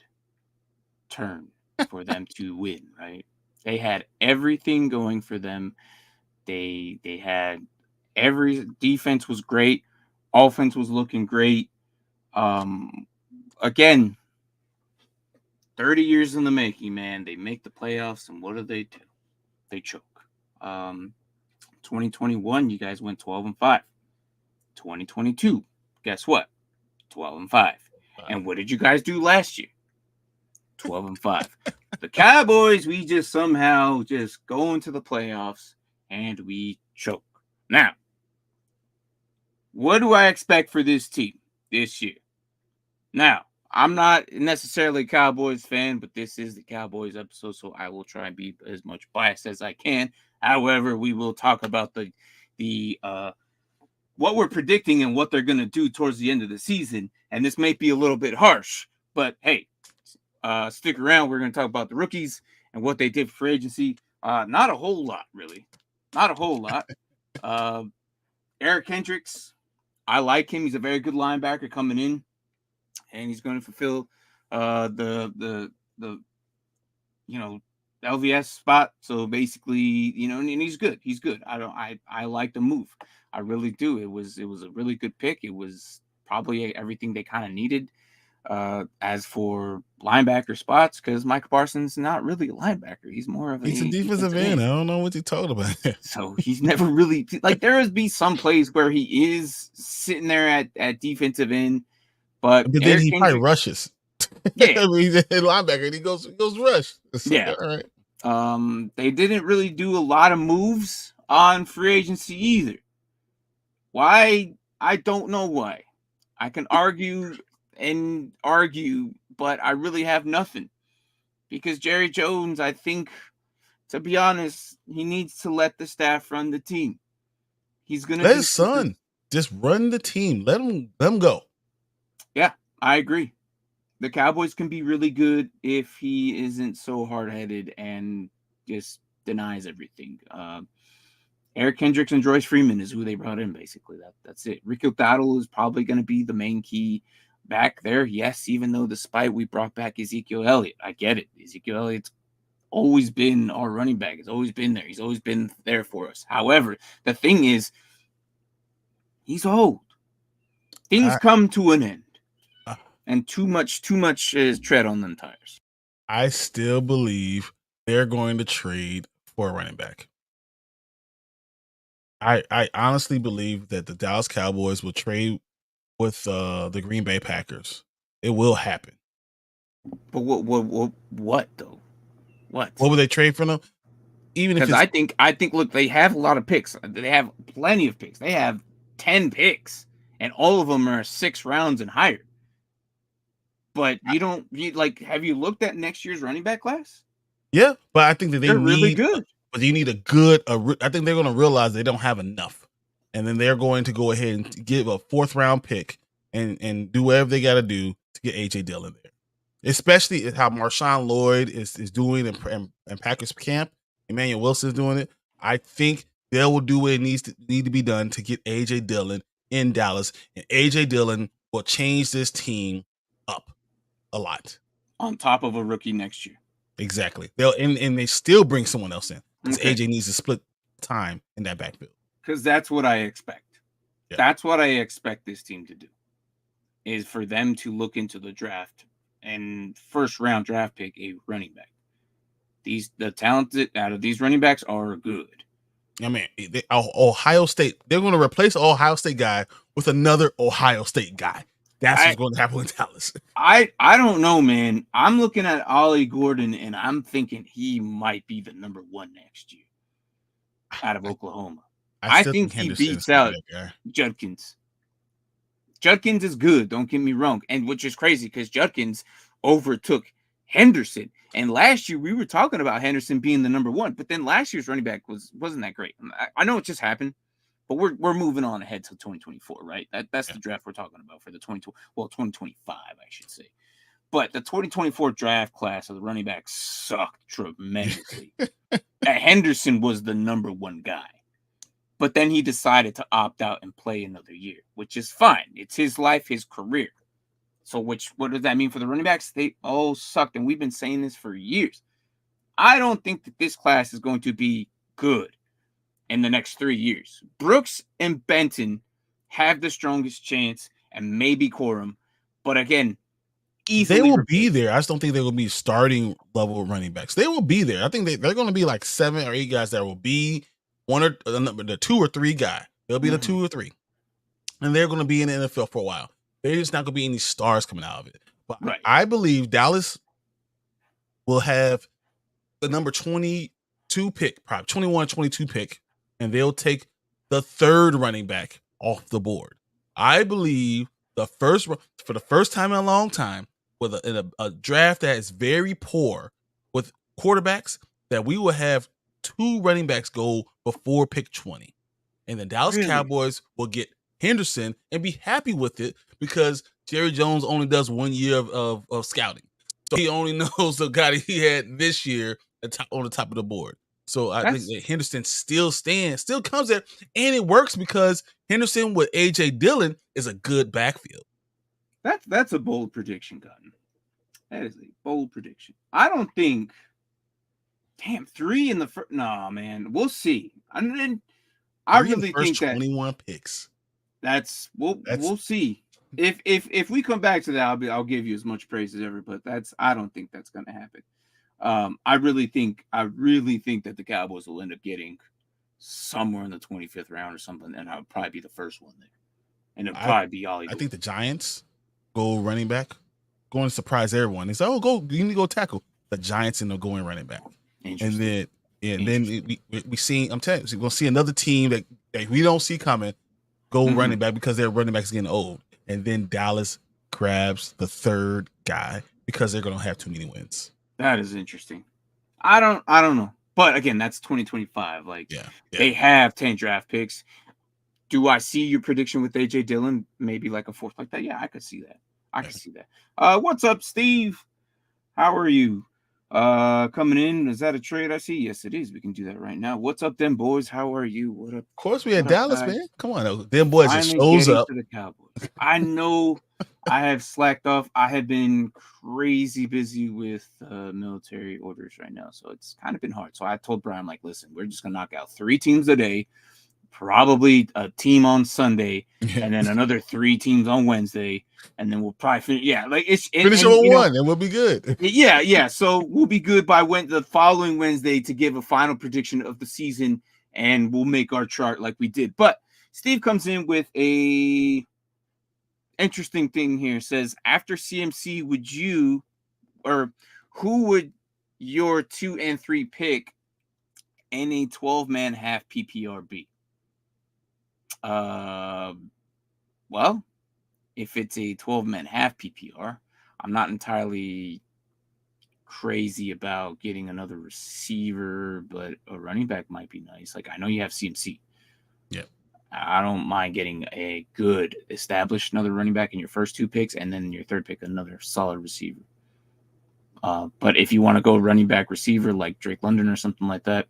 turn for them to win, right? They had everything going for them. They had every defense was great, offense was looking great. Again, 30 years in the making, man. They make the playoffs, and what do? They choke. 2021, you guys went 12-5. 2022, guess what? 12-5. And what did you guys do last year? 12-5. The Cowboys, we just somehow just go into the playoffs and we choke. Now, what do I expect for this team this year? Now, I'm not necessarily a Cowboys fan, but this is the Cowboys episode, so I will try and be as much biased as I can. However, we will talk about the what we're predicting and what they're going to do towards the end of the season. And this may be a little bit harsh, but hey, stick around. We're going to talk about the rookies and what they did for agency. Not a whole lot, really. Not a whole lot. Eric Hendricks, I like him. He's a very good linebacker coming in, and he's going to fulfill the LVS spot. So basically, and he's good. He's good. I like the move. I really do. It was a really good pick. It was probably everything they kind of needed. As for linebacker spots, because Micah Parsons not really a linebacker. He's more of He's a defensive end. I don't know what you're talking about. So he's never really like there has be some plays where he is sitting there at defensive end, but then he probably rushes. Yeah, I mean, he's a linebacker and he goes rush. So, yeah, all right. They didn't really do a lot of moves on free agency either. Why? I don't know why. I can argue, but I really have nothing. Because Jerry Jones, I think, to be honest, he needs to let the staff run the team. He's gonna let his son just run the team. Let him go. Yeah, I agree. The Cowboys can be really good if he isn't so hard-headed and just denies everything. Eric Hendricks and Joyce Freeman is who they brought in, basically. That's it. Rico Dowdle is probably going to be the main key back there. Yes, even though despite we brought back Ezekiel Elliott. I get it. Ezekiel Elliott's always been our running back. He's always been there. He's always been there for us. However, the thing is, he's old. Things come to an end. And too much is tread on them tires. I still believe they're going to trade for a running back. I honestly believe that the Dallas Cowboys will trade with the Green Bay Packers. It will happen. But what though? What would they trade for them? Even if I think look, they have a lot of picks. They have plenty of picks. They have 10 picks, and all of them are 6 rounds and higher. But have you looked at next year's running back class? Yeah, but I think that they're really good. But you need a good. I think they're going to realize they don't have enough, and then they're going to go ahead and give a 4th round pick and do whatever they got to do to get AJ Dillon there. Especially how Marshawn Lloyd is doing in Packers camp. Emmanuel Wilson is doing it. I think they will do what it need to be done to get AJ Dillon in Dallas, and AJ Dillon will change this team up a lot. On top of a rookie next year. Exactly. And they still bring someone else in because AJ needs to split time in that backfield. Because that's what I expect. Yeah. That's what I expect this team to do. Is for them to look into the draft and 1st round draft pick a running back. The talented out of these running backs are good. I mean, Ohio State, they're going to replace Ohio State guy with another Ohio State guy. That's what's going to happen in Dallas. I don't know, man. I'm looking at Ollie Gordon, and I'm thinking he might be the number 1 next year out of Oklahoma. I think he beats out Judkins. Judkins is good, don't get me wrong. And which is crazy because Judkins overtook Henderson. And last year, we were talking about Henderson being the number 1. But then last year's running back wasn't that great. I know it just happened. But we're moving on ahead to 2024, right? That's the draft we're talking about for the 2025, I should say. But the 2024 draft class of the running backs sucked tremendously. Henderson was the number one guy. But then he decided to opt out and play another year, which is fine. It's his life, his career. So what does that mean for the running backs? They all sucked, and we've been saying this for years. I don't think that this class is going to be good in the next 3 years. Brooks and Benton have the strongest chance, and maybe Corum. But again, easily they will replaced. be there. I just don't think they will be starting level running backs. They will be there. I think they're going to be like 7 or 8 guys that will be the 2 or 3 guy. They'll be the 2 or 3, and they're going to be in the NFL for a while. They're just not going to be any stars coming out of it. But Right. I believe Dallas will have the number 22 pick, probably 21, 22 pick, and they'll take the 3rd running back off the board. I believe for the first time in a long time, with a draft that is very poor with quarterbacks, that we will have 2 running backs go before pick 20. And the Dallas Cowboys will get Henderson and be happy with it because Jerry Jones only does 1 year of scouting. So he only knows the guy that he had this year on the top of the board. So I think that Henderson still comes there, and it works because Henderson with A.J. Dillon is a good backfield. That's a bold prediction, Cotton. That is a bold prediction. I don't think. Damn, 3 in the first. No, man, we'll see. I really think that 21 picks. We'll see. If we come back to that, I'll give you as much praise as ever. But I don't think that's going to happen. I really think that the Cowboys will end up getting somewhere in the 25th round or something, and I'll probably be the first one there. And it'll probably be Ollie. I think the Giants go running back, going to surprise everyone. They say, "Oh, you need to go tackle." The Giants end up going running back, and then we see. I'm telling you, we're gonna see another team that we don't see coming go running back because their running backs getting old, and then Dallas grabs the 3rd guy because they're gonna have too many wins. That is interesting. I don't know. But again, that's 2025. They have 10 draft picks. Do I see your prediction with AJ Dillon? Maybe like a 4th like that. Yeah, I could see that. I can see that. What's up, Steve? How are you? Coming in. Is that a trade I see? Yes, it is. We can do that right now. What's up, them boys? How are you? What up? Of course, we had Dallas, man. Come on, them boys just shows up. To the Cowboys. I know I have slacked off. I have been crazy busy with military orders right now, so it's kind of been hard. So I told Brian, like, listen, we're just gonna knock out 3 teams a day, probably a team on Sunday, and then another 3 teams on Wednesday, and then we'll probably finish. Yeah, like finish on one, and we'll be good. Yeah. So we'll be good by the following Wednesday to give a final prediction of the season, and we'll make our chart like we did. But Steve comes in with a interesting thing here. Says, after CMC, who would your 2 and 3 pick in a 12-man half PPR be? Well, if it's a 12-man half PPR, I'm not entirely crazy about getting another receiver, but a running back might be nice. Like, I know you have CMC. Yeah. I don't mind getting a good established another running back in your first 2 picks, and then your 3rd pick, another solid receiver. But if you want to go running back receiver like Drake London or something like that,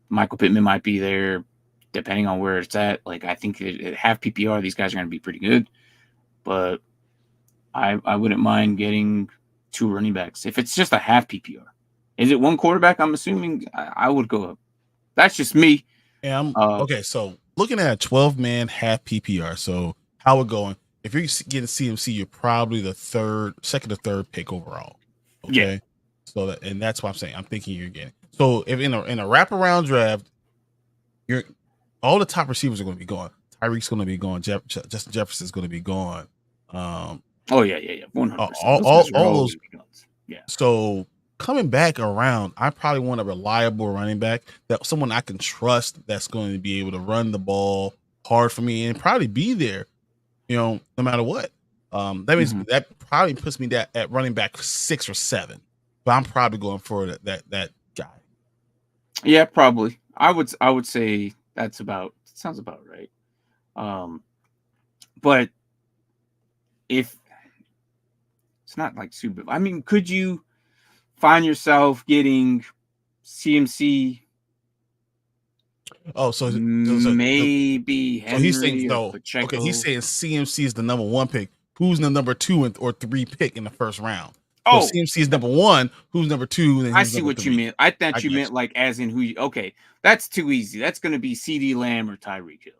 Michael Pittman might be there, depending on where it's at. Like, I think at half PPR, these guys are going to be pretty good. But I wouldn't mind getting 2 running backs. If it's just a half PPR. Is it 1 quarterback? I'm assuming I would go up. That's just me. Yeah, okay, so looking at a 12-man half PPR, so how we're going, if you're getting CMC, you're probably the 2nd or 3rd pick overall. Okay. Yeah. So that's what I'm saying. I'm thinking you're getting. So if in a wraparound draft, all the top receivers are going to be gone. Tyreek's going to be gone. Justin Jefferson's going to be gone. 100%. All those. Yeah. So coming back around, I probably want a reliable running back, that someone I can trust, that's going to be able to run the ball hard for me and probably be there, no matter what. That means that probably puts me at running back 6 or 7, but I'm probably going for that guy. Yeah, probably. I would say sounds about right. But It's not like super. I mean, could you find yourself getting CMC? Oh, so Maybe he's saying Henry or no. Okay, Pacheco. he's saying CMC is the number 1 pick. Who's the number 2 or 3 pick in the first round? So Oh, CMC is number 1. Who's number 2? Then I who's see number what 3? you meant. I thought I you got meant like as in who. Okay, that's too easy. That's going to be CD Lamb or Tyreek Hill.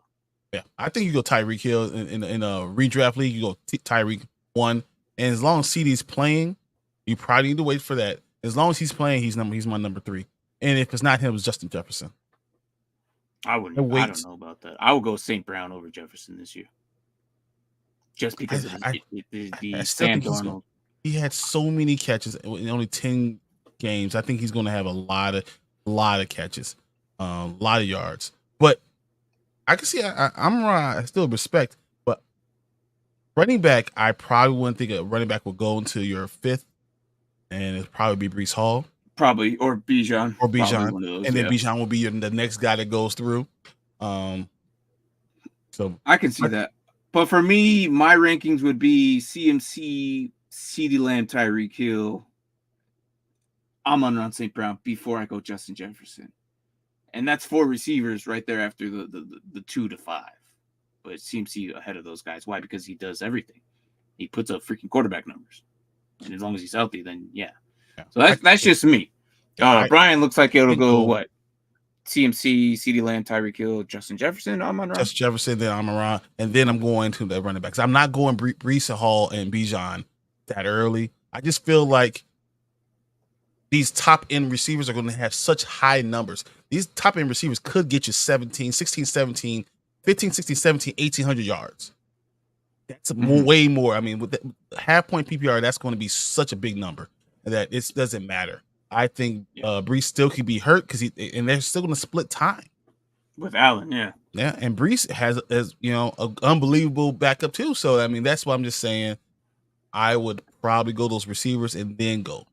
Yeah, I think you go Tyreek Hill in a redraft league. You go Tyreek 1, and as long as CD's playing, you probably need to wait for that. As long as he's playing, he's my number 3. And if it's not him, it's Justin Jefferson. I wouldn't. I don't know about that. I would go St. Brown over Jefferson this year, just because of the Sam Darnold. He had so many catches in only 10 games. I think he's going to have a lot of catches, a lot of yards. But I can see I still respect, but running back, I probably wouldn't think a running back would go into your 5th, and it'd probably be Breece Hall. Probably, or Bijan. And then Bijan will be the next guy that goes through. So I can see that. But for me, my rankings would be CMC, CeeDee Lamb, Tyreek Hill. I'm on St. Brown before I go Justin Jefferson. And that's 4 receivers right there after the 2 to 5. But CMC ahead of those guys. Why? Because he does everything. He puts up freaking quarterback numbers. And as long as he's healthy, then yeah. So that's just me. Brian looks like it'll go what? CMC, CeeDee Lamb, Tyreek Hill, Justin Jefferson, Amon-Ra. Justin Jefferson, then Amon-Ra, and then I'm going to the running backs. I'm not going Breece Hall and Bijan that early. I just feel like these top end receivers are going to have such high numbers. These top end receivers could get you 16, 17, 15, 16, 17, 1,800 yards. That's way more. I mean, with the half point PPR, that's going to be such a big number that it doesn't matter. I think Breece still could be hurt because they're still going to split time with Allen. Yeah, and Breece has an unbelievable backup too. So I mean, that's why I'm just saying I would probably go those receivers and then go.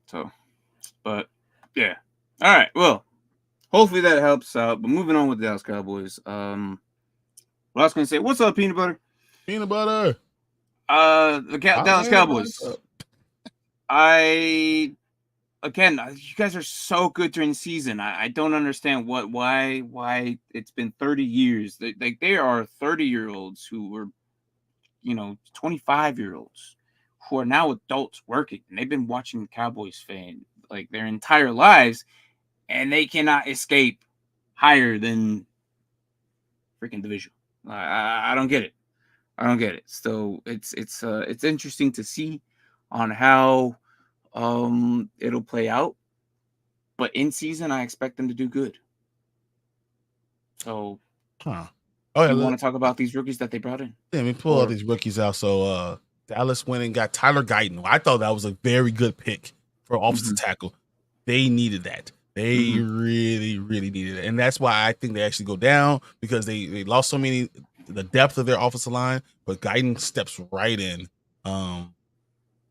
So, but yeah, all right. Well, hopefully that helps out. But moving on with the Dallas Cowboys. What I was going to say, what's up, peanut butter? Peanut butter. The Dallas Cowboys. You guys are so good during the season. I don't understand why it's been 30 years. They are 30-year-olds who were, 25-year-olds who are now adults working, and they've been watching the Cowboys fan like their entire lives, and they cannot escape higher than freaking division. I don't get it. I don't get it. So it's interesting to see on how it'll play out. But in season, I expect them to do good. So, you want to talk about these rookies that they brought in? Yeah, let me pull all these rookies out. So Dallas went and got Tyler Guyton. I thought that was a very good pick for offensive tackle. They needed that. They really, really needed it. And that's why I think they actually go down, because they lost so many, the depth of their offensive line, but Guyton steps right in.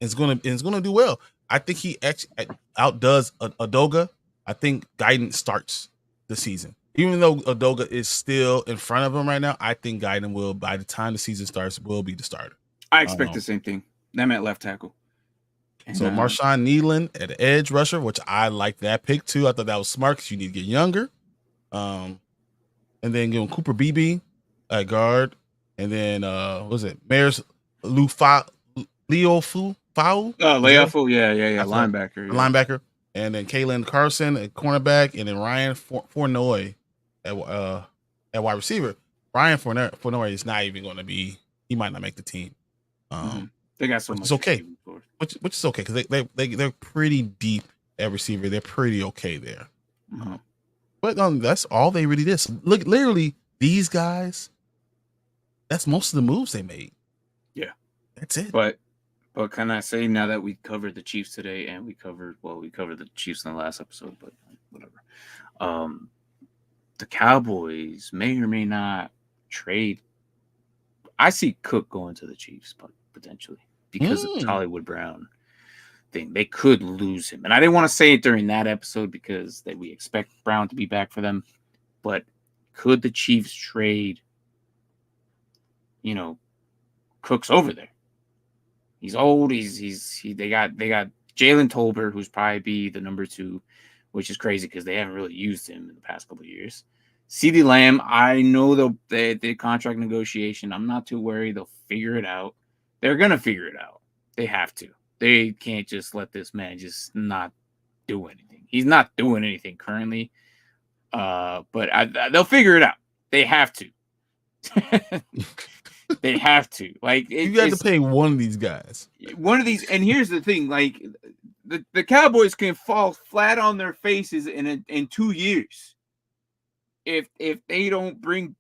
It's gonna do well. I think he actually outdoes Adoga. I think Guyton starts the season. Even though Adoga is still in front of him right now, I think Guyton will, by the time the season starts, will be the starter. I expect the same thing. Them at left tackle. And, so Marshawn Nealon at the edge rusher, which I like that pick too. I thought that was smart because you need to get younger. And then give him Cooper Beebe at guard. And then what was it? Mayor's Leo Fu? Oh, Leofu, yeah. Linebacker. Linebacker. And then Kalen Carson at cornerback, and then Ryan Fournoy at wide receiver. Ryan Fournoy is not even going to be. He might not make the team. They got so much. It's okay, which is okay because they're pretty deep at receiver. They're pretty okay there. But that's all they really did. So, look, literally these guys. That's most of the moves they made. Yeah, that's it. But can I say, now that we covered the Chiefs today, and we covered the Chiefs in the last episode, but whatever. The Cowboys may or may not trade. I see Cook going to the Chiefs, but potentially because of the Hollywood Brown thing, they could lose him. And I didn't want to say it during that episode because we expect Brown to be back for them. But could the Chiefs trade, Cook's over there. He's old. They got Jalen Tolbert, who's probably be the number 2, which is crazy because they haven't really used him in the past couple of years. CeeDee Lamb, I know the contract negotiation. I'm not too worried. They'll figure it out. They're gonna figure it out. They have to. They can't just let this man just not do anything. He's not doing anything currently. But they'll figure it out. They have to. They have to. Like you got to pay one of these guys. One of these, and here's the thing: like the Cowboys can fall flat on their faces in 2 years if they don't bring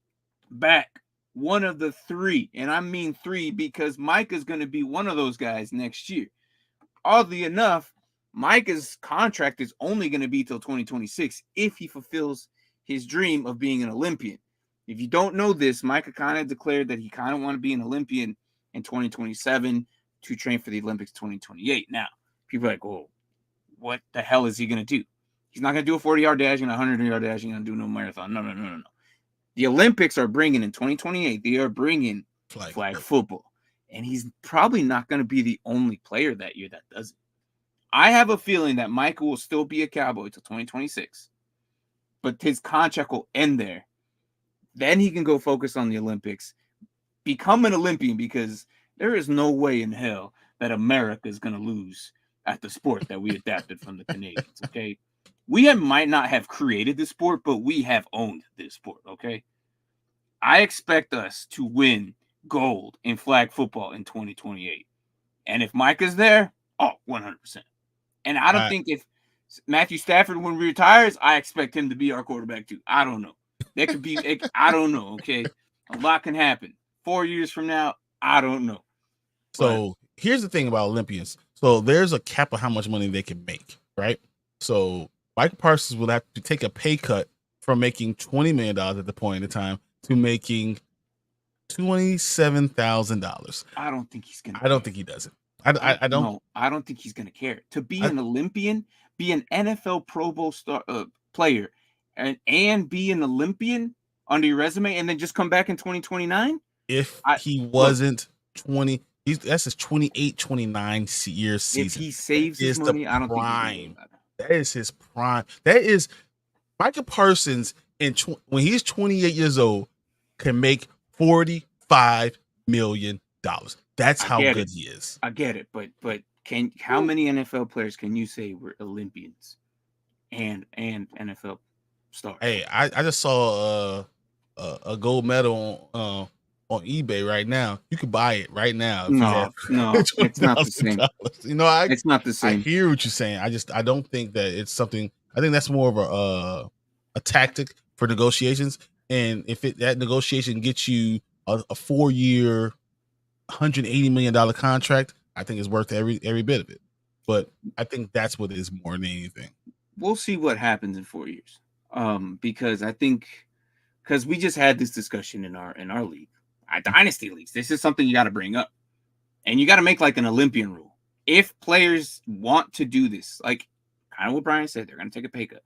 back one of the 3, and I mean 3 because Micah's going to be one of those guys next year. Oddly enough, Micah's contract is only going to be till 2026 if he fulfills his dream of being an Olympian. If you don't know this, Micah kind of declared that he kind of want to be an Olympian in 2027 to train for the Olympics 2028. Now, people are like, "Whoa, what the hell is he going to do? He's not going to do a 40-yard dash and a 100-yard dash. He's going to do no marathon. No. The Olympics are bringing in 2028. They are bringing flag football. And he's probably not going to be the only player that year that does it. I have a feeling that Micah will still be a Cowboy till 2026. But his contract will end there. Then he can go focus on the Olympics, become an Olympian, because there is no way in hell that America is going to lose at the sport that we adapted from the Canadians, okay? We might not have created the sport, but we have owned this sport, okay? I expect us to win gold in flag football in 2028. And if Micah's there, 100%. And I don't think if Matthew Stafford, when he retires, I expect him to be our quarterback too. I don't know. That could be, I don't know, okay? A lot can happen. 4 years from now, I don't know. So here's the thing about Olympians. So there's a cap of how much money they can make, right? So Michael Parsons will have to take a pay cut from making $20 million at the point in time to making $27,000. I don't think he's going to. I don't think he does it. I don't. No, I don't think he's going to care. To be an Olympian, be an NFL Pro Bowl player, and be an Olympian under your resume, and then just come back in 2029? If he wasn't 20, that's his 28, 29 year season. If he saves his money, I don't think he's that is his prime. That is Michael Parsons when he's 28 years old can make $45 million. That's how good he is. I get it, but how many NFL players can you say were Olympians and NFL stars? Hey, I just saw a gold medal on eBay right now. You could buy it right now. No, it's not the same. You know, it's not the same. I hear what you're saying. I don't think that it's something. I think that's more of a tactic for negotiations. And if that negotiation gets you a 4-year, $180 million contract, I think it's worth every bit of it. But I think that's what it is more than anything. We'll see what happens in 4 years. Because we just had this discussion in our league, dynasty leagues. This is something you got to bring up, and you got to make like an Olympian rule. If players want to do this, like kind of what Brian said, they're going to take a pay cut,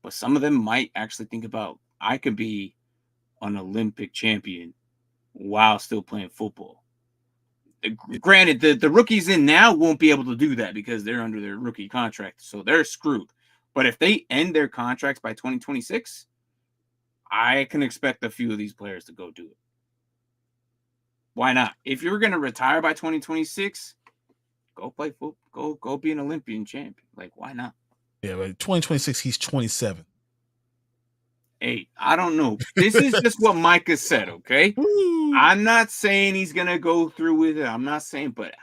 but some of them might actually think about, I could be an Olympic champion while still playing football. Granted, the rookies in now won't be able to do that because they're under their rookie contract, so they're screwed. But if they end their contracts by 2026, I can expect a few of these players to go do it. Why not? If you're going to retire by 2026, go play football. Go be an Olympian champion. Like, why not? Yeah, but 2026, he's 27. Hey, I don't know. This is just what Micah said, okay? I'm not saying he's going to go through with it. I'm not saying, but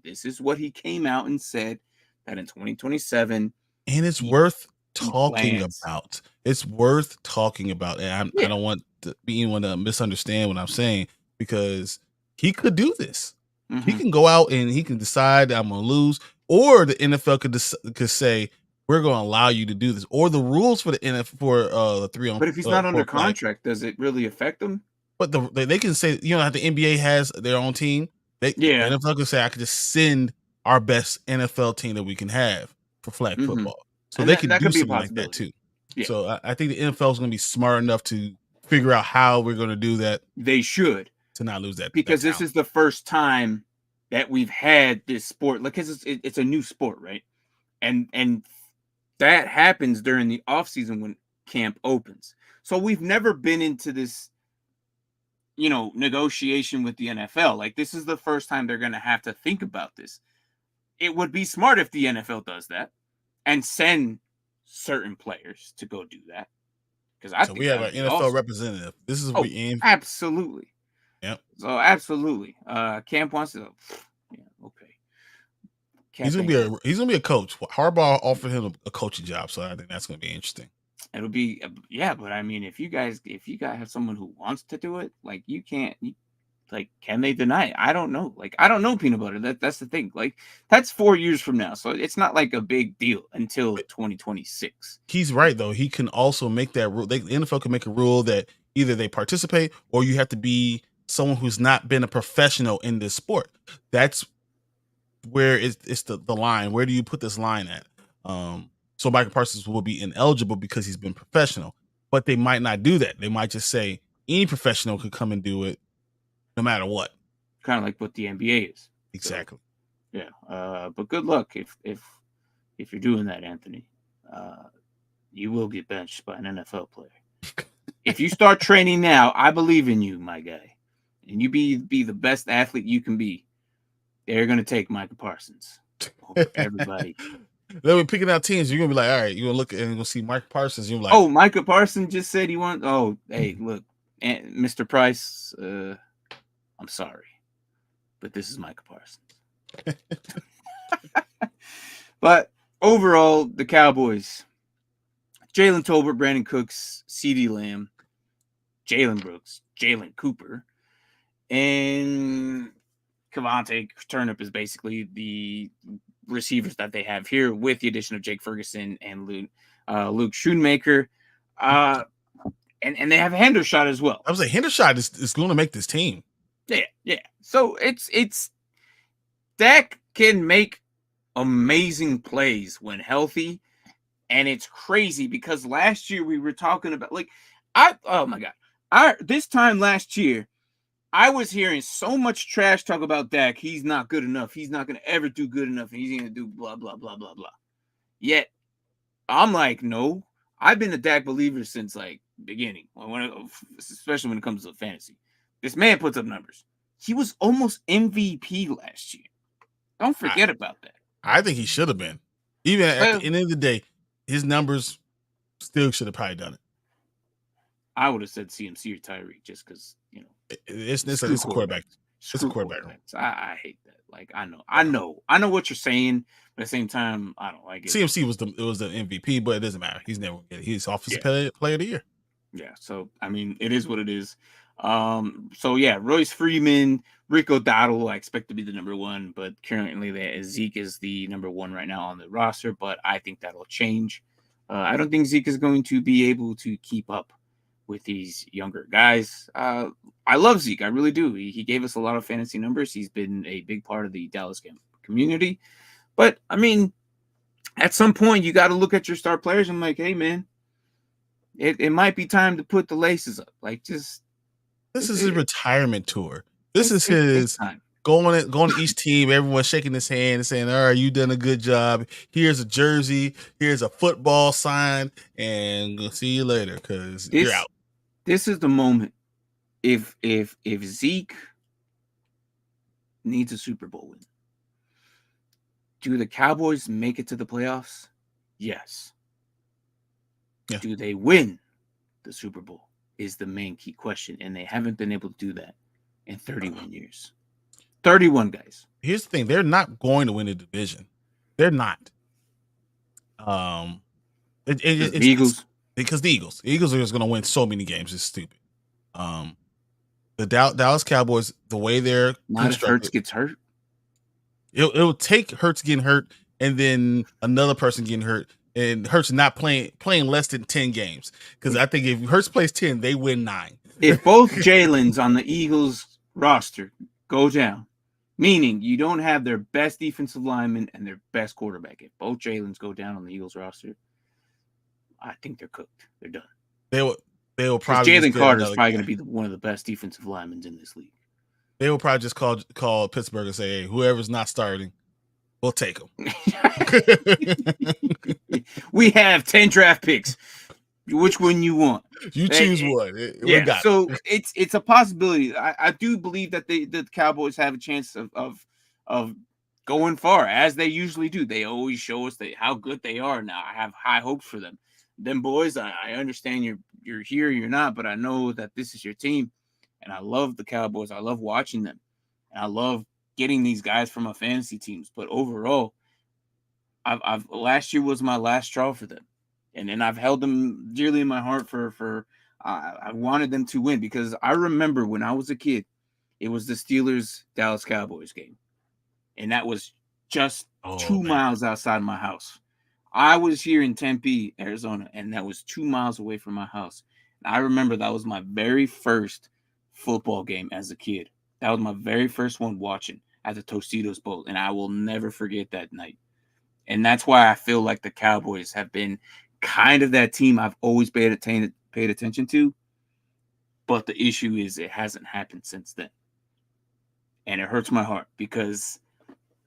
this is what he came out and said, that in 2027. And it's worth talking about. It's worth talking about. And I don't want anyone to misunderstand what I'm saying, because he could do this. Mm-hmm. He can go out and he can decide I'm going to lose, or the NFL could say, we're going to allow you to do this, or the rules for the NFL for the 3-on. But if he's not under contract, does it really affect him? But they can say, you know, how the NBA has their own team. The NFL can say, I could just send our best NFL team that we can have for flag football. So and they can do something like that too. Yeah. So I think the NFL is going to be smart enough to figure out how we're going to do that. They should. to not lose that because this talent. is the first time that we've had this sport, like, because it's a new sport, right? And that happens during the off season when camp opens. So we've never been into this, negotiation with the NFL. Like, this is the first time they're going to have to think about this. It would be smart if the NFL does that and send certain players to go do that. Because I think we have an NFL awesome. Representative. This is what we aim. Absolutely. Yep. So absolutely. Camp wants to. Yeah. Okay. He's gonna be a coach. Harbaugh offered him a coaching job, so I think that's gonna be interesting. It'll be but I mean, if you guys have someone who wants to do it, like, you can't. Like, can they deny it? I don't know. Like, I don't know peanut butter. That's the thing. Like, that's 4 years from now, so it's not like a big deal until 2026. He's right though. He can also make that rule. The NFL can make a rule that either they participate or you have to be someone who's not been a professional in this sport. That's where it's the line. Where do you put this line at? So Michael Parsons will be ineligible because he's been professional, but they might not do that. They might just say any professional could come and do it, no matter what. Kind of like what the NBA is. Exactly. So, yeah. But good luck if you're doing that, Anthony. You will get benched by an NFL player. If you start training now, I believe in you, my guy, and you be the best athlete you can be. They're gonna take Michael Parsons over everybody. They'll be picking out teams. You're gonna be like, all right, you're gonna look and you're gonna see Michael Parsons. You're like, oh, Michael Parsons just said he wants. Oh, hey, look, Mr. Price. I'm sorry, but this is Michael Parsons. But overall, the Cowboys: Jalen Tolbert, Brandon Cooks, CeeDee Lamb, Jalen Brooks, Jalen Cooper, and Cavante Turnip is basically the receivers that they have here, with the addition of Jake Ferguson and Luke Schoonmaker. And they have a Hendershot as well. I was like, Hendershot is going to make this team. Yeah. So it's Dak can make amazing plays when healthy, and it's crazy because last year we were talking about, like, oh my God, this time last year I was hearing so much trash talk about Dak. He's not good enough. He's not going to ever do good enough. And he's going to do blah, blah, blah, blah, blah. Yet, I'm like, no. I've been a Dak believer since, like, beginning, especially when it comes to fantasy. This man puts up numbers. He was almost MVP last year. Don't forget about that. I think he should have been. Even at the end of the day, his numbers still should have probably done it. I would have said CMC or Tyreek just because, it's a quarterback. It's a quarterback. I hate that. Like, I know what you're saying, but at the same time, I don't like it. CMC was the MVP, but it doesn't matter. He's never get it. He's offensive player of the year. Yeah, so I mean, it is what it is. So yeah, Royce Freeman, Rico Dowdle, I expect to be the number one, but currently Zeke is the number one right now on the roster, but I think that'll change. I don't think Zeke is going to be able to keep up with these younger guys. I love Zeke. I really do. He gave us a lot of fantasy numbers. He's been a big part of the Dallas community. But, I mean, at some point, you got to look at your star players. I'm like, hey, man, it might be time to put the laces up. Like, just... This is his retirement tour. This is his going to each team, everyone shaking his hand and saying, all right, you done a good job. Here's a jersey. Here's a football sign. And we'll see you later because you're out. This is the moment. If Zeke needs a Super Bowl win, do the Cowboys make it to the playoffs? Yes. Yeah. Do they win the Super Bowl is the main key question, and they haven't been able to do that in 31 years. 31 guys. Here's the thing. They're not going to win the division. They're not. The Eagles. Because the Eagles are just going to win so many games. It's stupid. The Dallas Cowboys, the way they're not if Hurts gets hurt. It'll take Hurts getting hurt and then another person getting hurt and Hurts not playing less than 10 games. Because I think if Hurts plays 10, they win 9. If both Jalen's on the Eagles roster go down, meaning you don't have their best defensive lineman and their best quarterback, if both Jalen's go down on the Eagles roster, I think they're cooked. They're done. They will probably. Jalen Carter is probably going to be one of the best defensive linemen in this league. They will probably just call Pittsburgh and say, hey, whoever's not starting, we'll take them. We have 10 draft picks. Which one you want? You choose one. Yeah, so it's a possibility. I do believe that the Cowboys have a chance of going far, as they usually do. They always show us how good they are. Now I have high hopes for them. Them boys, I understand you're here, you're not, but I know that this is your team, and I love the Cowboys. I love watching them, and I love getting these guys from my fantasy teams. But overall, I've last year was my last straw for them. And then I've held them dearly in my heart for I wanted them to win, because I remember when I was a kid, it was the Steelers Dallas Cowboys game, and that was just 2 miles outside my house. I was here in Tempe, Arizona, and that was 2 miles away from my house. And I remember that was my very first football game as a kid. That was my very first one watching at the Tostitos Bowl, and I will never forget that night. And that's why I feel like the Cowboys have been kind of that team I've always paid attention to. But the issue is it hasn't happened since then. And it hurts my heart because,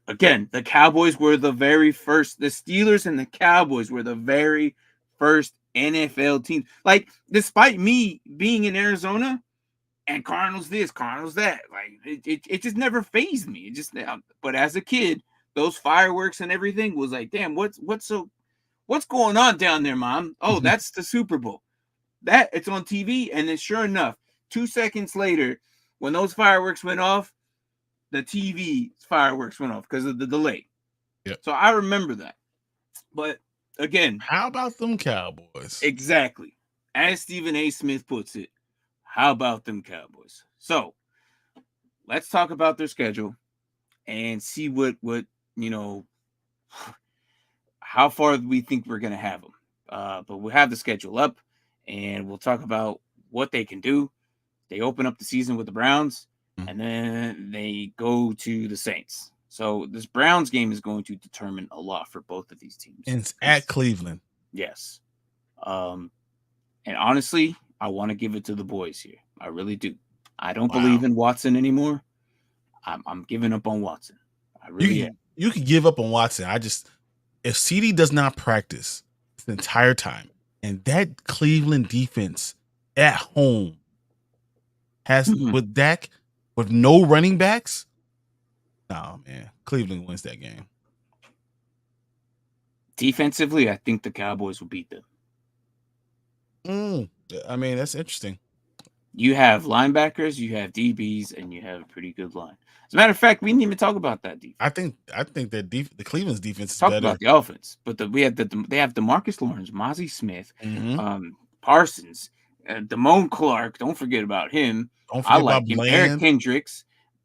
again, the Cowboys were the very first. The Steelers and the Cowboys were the very first NFL team. Like, despite me being in Arizona and Cardinals this, Cardinals that, like it just never fazed me. But as a kid, those fireworks and everything was like, damn, what's going on down there, Mom? Oh, that's the Super Bowl. That it's on TV, and then sure enough, 2 seconds later, when those fireworks went off, the TV fireworks went off because of the delay. Yeah. So I remember that. But again, how about them Cowboys? Exactly. As Stephen A. Smith puts it, how about them Cowboys? So let's talk about their schedule and see what how far we think we're going to have them. But we'll have the schedule up, and we'll talk about what they can do. They open up the season with the Browns, and then they go to the Saints. So this Browns game is going to determine a lot for both of these teams. And it's at Cleveland. Yes. And honestly, I want to give it to the boys here. I really do. I don't believe in Watson anymore. I'm giving up on Watson. I really am. You can give up on Watson. If CD does not practice the entire time, and that Cleveland defense at home has with Dak with no running backs, oh man, Cleveland wins that game. Defensively, I think the Cowboys will beat them. I mean, that's interesting. You have linebackers, you have DBs, and you have a pretty good line. As a matter of fact, we didn't even talk about that defense. I think that the Cleveland's defense is better. Talk about the offense, but they have DeMarcus Lawrence, Mozzie Smith, Parsons, Damone Clark. Don't forget about him. I like him. Eric Kendricks,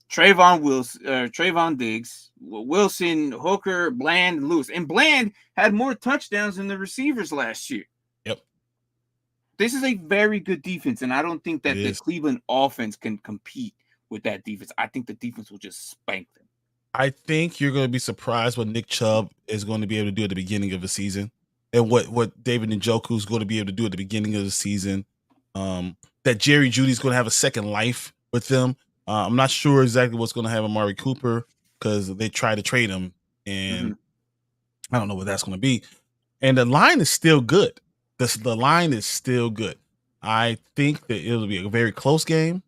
Trayvon Diggs, Wilson, Hooker, Bland, Lewis, and Bland had more touchdowns than the receivers last year. Yep. This is a very good defense, and I don't think that the Cleveland offense can compete with that defense. I think the defense will just spank them. I think you're going to be surprised what Nick Chubb is going to be able to do at the beginning of the season, and what David Njoku is going to be able to do at the beginning of the season. That Jerry Jeudy's going to have a second life with them. I'm not sure exactly what's going to have Amari Cooper because they tried to trade him, and I don't know what that's going to be. And the line is still good. The line is still good. I think that it'll be a very close game.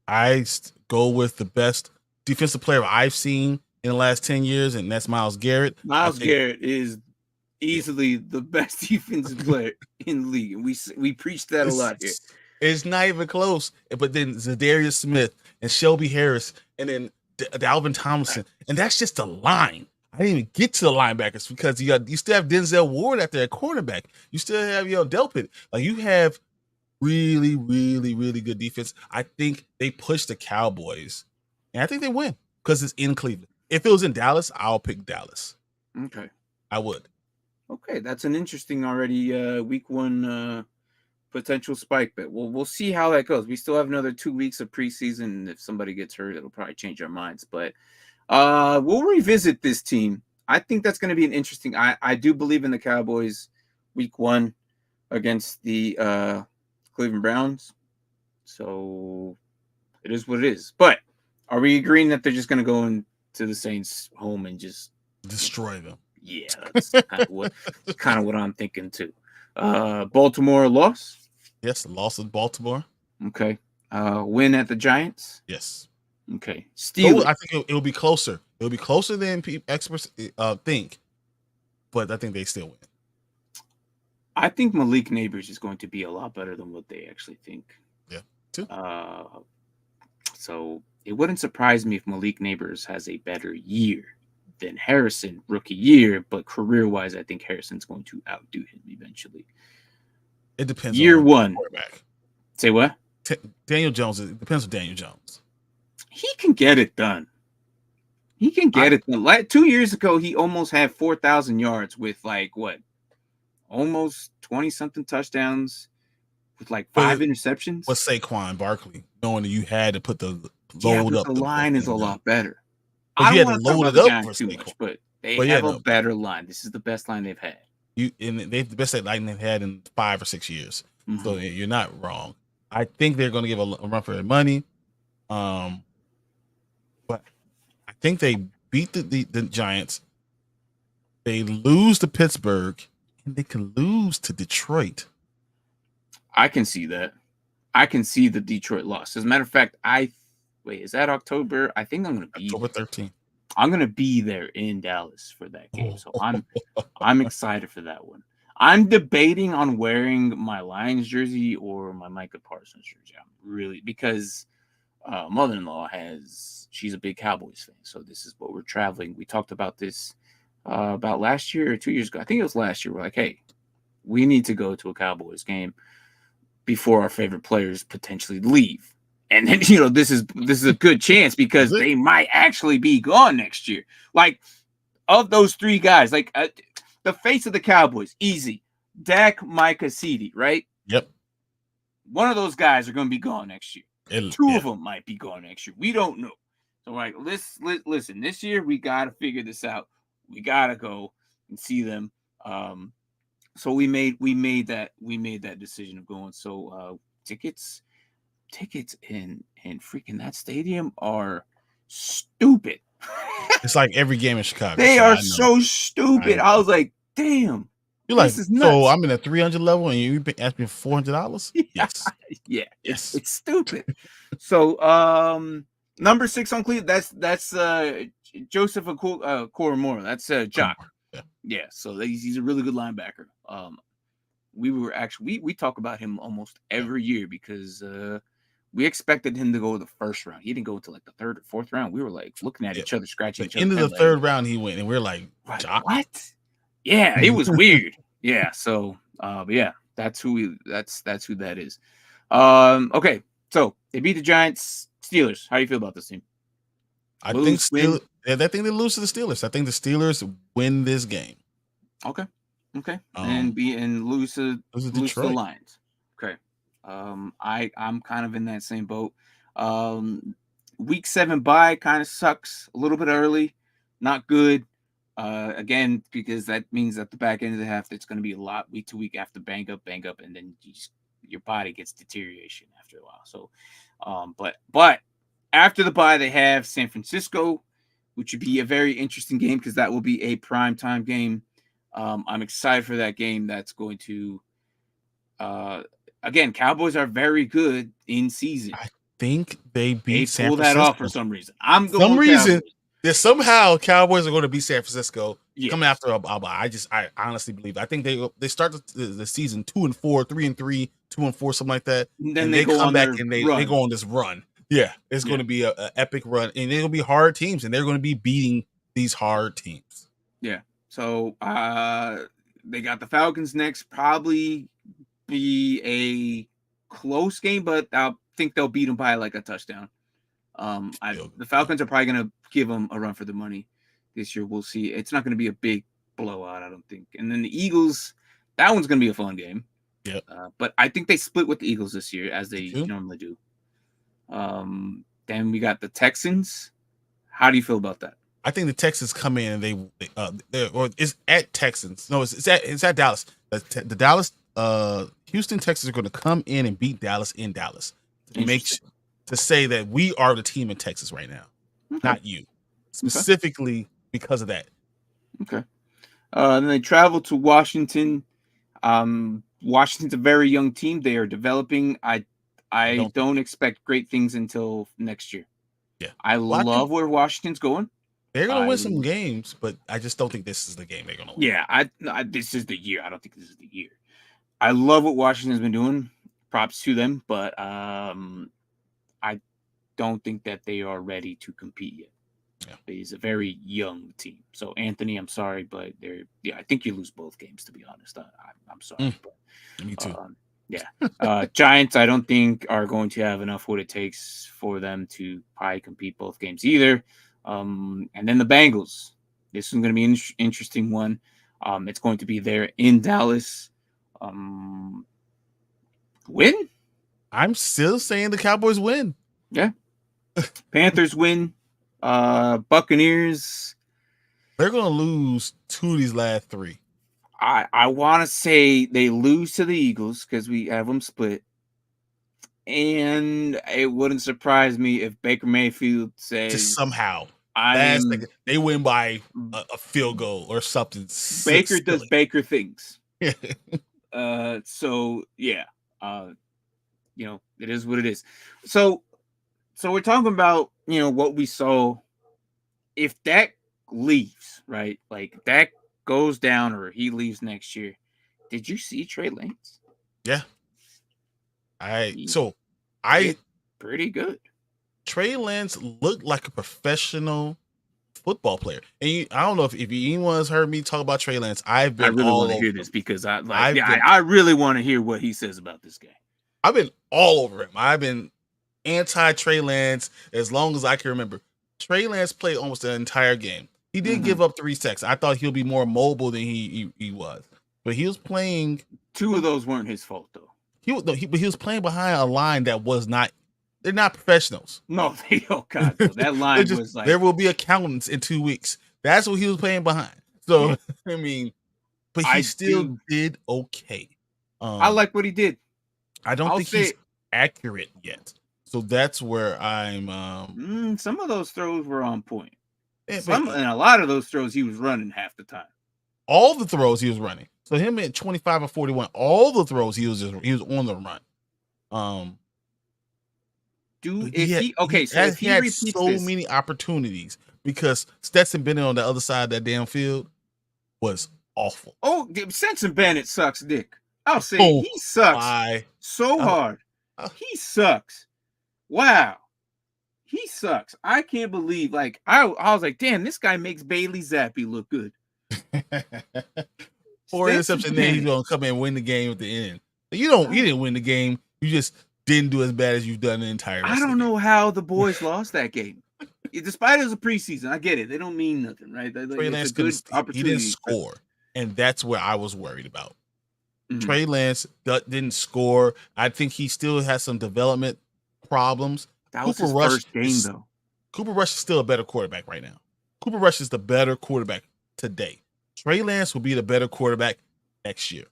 I go with the best defensive player I've seen in the last 10 years, and that's Myles Garrett. Myles Garrett is easily the best defensive player in the league, and we preach that a lot here. It's not even close. But then Zadarius Smith and Shelby Harris, and then Dalvin Tomlinson, and that's just the line. I didn't even get to the linebackers because you still have Denzel Ward out there at cornerback. You still have Delpit. Like, you have really, really, really good defense. I think they push the Cowboys, and I think they win because it's in Cleveland. If it was in Dallas, I'll pick Dallas. Okay. I would. Okay, that's an interesting already week one potential spike bet. We'll see how that goes. We still have another 2 weeks of preseason. If somebody gets hurt, it'll probably change our minds. But we'll revisit this team. I think that's going to be an interesting. I do believe in the Cowboys week one against the Cleveland Browns. So It is what it is. But are we agreeing that they're just going to go into the Saints' home and just destroy them? Yeah, that's kind of what I'm thinking too. Baltimore loss. Yes, the loss of Baltimore. Okay. Win at the Giants. Yes. Okay. Steelers. Steelers. I think it'll be closer. It'll be closer than experts think, but I think they still win. I think Malik Neighbors is going to be a lot better than what they actually think. Yeah, too. So it wouldn't surprise me if Malik Neighbors has a better year than Harrison rookie year, but career-wise, I think Harrison's going to outdo him eventually. It depends. Year on one. Quarterback. Say what? Daniel Jones. It depends on Daniel Jones. He can get it done. He can get it done. Like 2 years ago, he almost had 4,000 yards with almost 20-something touchdowns with 5 interceptions. What's Saquon Barkley knowing that you had to put the load up? The line is a lot better. I don't want to load it up for too much, but they have a better line. This is the best line they've had. They're the best line they've had in 5 or 6 years. Mm-hmm. So you're not wrong. I think they're going to give a run for their money. But I think they beat the Giants. They lose to Pittsburgh, and they can lose to Detroit. I can see that. I can see the Detroit loss. As a matter of fact, is that October? I think I'm going to be October 13th. I'm going to be there in Dallas for that game. So I'm excited for that one. I'm debating on wearing my Lions jersey or my Micah Parsons jersey. Because mother-in-law she's a big Cowboys fan. So this is what we're traveling. We talked about this about last year or 2 years ago. I think it was last year. We're like, hey, we need to go to a Cowboys game before our favorite players potentially leave. And then, this is a good chance because they might actually be gone next year. Of those 3 guys, the face of the Cowboys, easy. Dak, Micah, CeeDee, right? Yep. One of those guys are going to be gone next year. 2 of them might be gone next year. We don't know. So, listen, this year we got to figure this out. We got to go and see them. So we made that decision of going. So tickets in freaking that stadium are stupid. It's like every game in Chicago. They are so stupid. I was like, damn. You're like, so I'm in a 300 level and you asked me $400? Yes. Yeah. Yes. It's stupid. So number 6 on Cleveland, that's Joseph Coromora. That's Jock. Yeah. So he's a really good linebacker. We talk about him almost every year because we expected him to go the first round. He didn't go to the 3rd or 4th round. We were looking at each other, scratching each other. Into the 3rd round he went, and we're like, what? Yeah, it was weird. Yeah. So yeah, that's who that is. Okay. So they beat the Giants. Steelers. How do you feel about this team? I think they lose to the Steelers. I think the Steelers win this game. Okay. And lose to the Lions. Okay. I'm kind of in that same boat. Week 7 bye kind of sucks a little bit early. Not good. Again, because that means at the back end of the half, it's going to be a lot week to week after bang up, and then your body gets deterioration after a while. So, but after the bye, they have San Francisco, which would be a very interesting game because that will be a primetime game. I'm excited for that game. That's going to, again, Cowboys are very good in season. I think they beat San Francisco. That off for some reason. Somehow Cowboys are going to beat San Francisco coming after a bye. I honestly believe. I think they start the season 2-4, 3-3, 2-4, something like that. And then they come back and they go on this run. Yeah, it's going to be an epic run, and they're going to be hard teams, and they're going to be beating these hard teams. Yeah. So they got the Falcons next. Probably be a close game, but I think they'll beat them by a touchdown. The Falcons are probably going to give them a run for the money this year. We'll see. It's not going to be a big blowout, I don't think. And then the Eagles, that one's going to be a fun game. Yeah. But I think they split with the Eagles this year, as they normally do. Then we got the Texans. How do you feel about that? I think the Texans come in and it's at Texans. No, it's at Dallas. The Dallas, Houston Texans are going to come in and beat Dallas in Dallas. to say that we are the team in Texas right now, Okay. not you, specifically because of that. Okay. Then they travel to Washington. Washington's a very young team. They are developing. I don't expect great things until next year. Yeah. I love where Washington's going. They're gonna win some games, but I just don't think this is the game they're gonna win. Yeah, this is the year. I don't think this is the year. I love what Washington's been doing. Props to them, but I don't think that they are ready to compete yet. Yeah. It's a very young team. So Anthony, I'm sorry, but I think you lose both games, to be honest. I'm sorry. But, me too. Giants, I don't think are going to have enough what it takes for them to probably compete both games either. And then the Bengals. This is going to be an interesting one. It's going to be there in Dallas. Win? I'm still saying the Cowboys win. Yeah. Panthers win. Buccaneers. They're going to lose 2 of these last 3. I want to say they lose to the Eagles because we have them split. And it wouldn't surprise me if Baker Mayfield says just somehow they win by a field goal or something. Baker does Baker things. So yeah, it is what it is. So we're talking about what we saw. If Dak leaves, right? Like Dak goes down or he leaves next year. Did you see Trey Lance? Yeah. Pretty good. Trey Lance looked like a professional football player. And I don't know if anyone has heard me talk about Trey Lance. I really want to hear this because I really want to hear what he says about this guy. I've been all over him. I've been anti Trey Lance as long as I can remember. Trey Lance played almost the entire game. He did give up 3 sacks. I thought he'll be more mobile than he was, but he was playing. 2 of those weren't his fault though. He was playing behind a line that was not. They're not professionals. No, God, no. That line was like there will be accountants in 2 weeks. That's what he was playing behind. So I mean, but he still did okay. I like what he did. I don't think he's accurate yet. So that's where I'm. Some of those throws were on point. And a lot of those throws he was running half the time. All the throws he was running. So him at 25 and 41, all the throws he was on the run. He had so many opportunities because Stetson Bennett on the other side of that damn field was awful. Oh, Stetson Bennett sucks dick. I'll say he sucks hard. He sucks. Wow. He sucks. I can't believe, I was like, damn, this guy makes Bailey Zappi look good. 4 interceptions, then he's gonna come in and win the game at the end. You didn't win the game. You just didn't do as bad as you've done the entire rest I don't know how the boys lost that game. Despite it was a preseason, I get it. They don't mean nothing, right? Trey Lance he didn't score, and that's where I was worried about. Mm-hmm. Trey Lance didn't score. I think he still has some development problems. That was his first game, though. Cooper Rush is still a better quarterback right now. Cooper Rush is the better quarterback today. Trey Lance will be the better quarterback next year.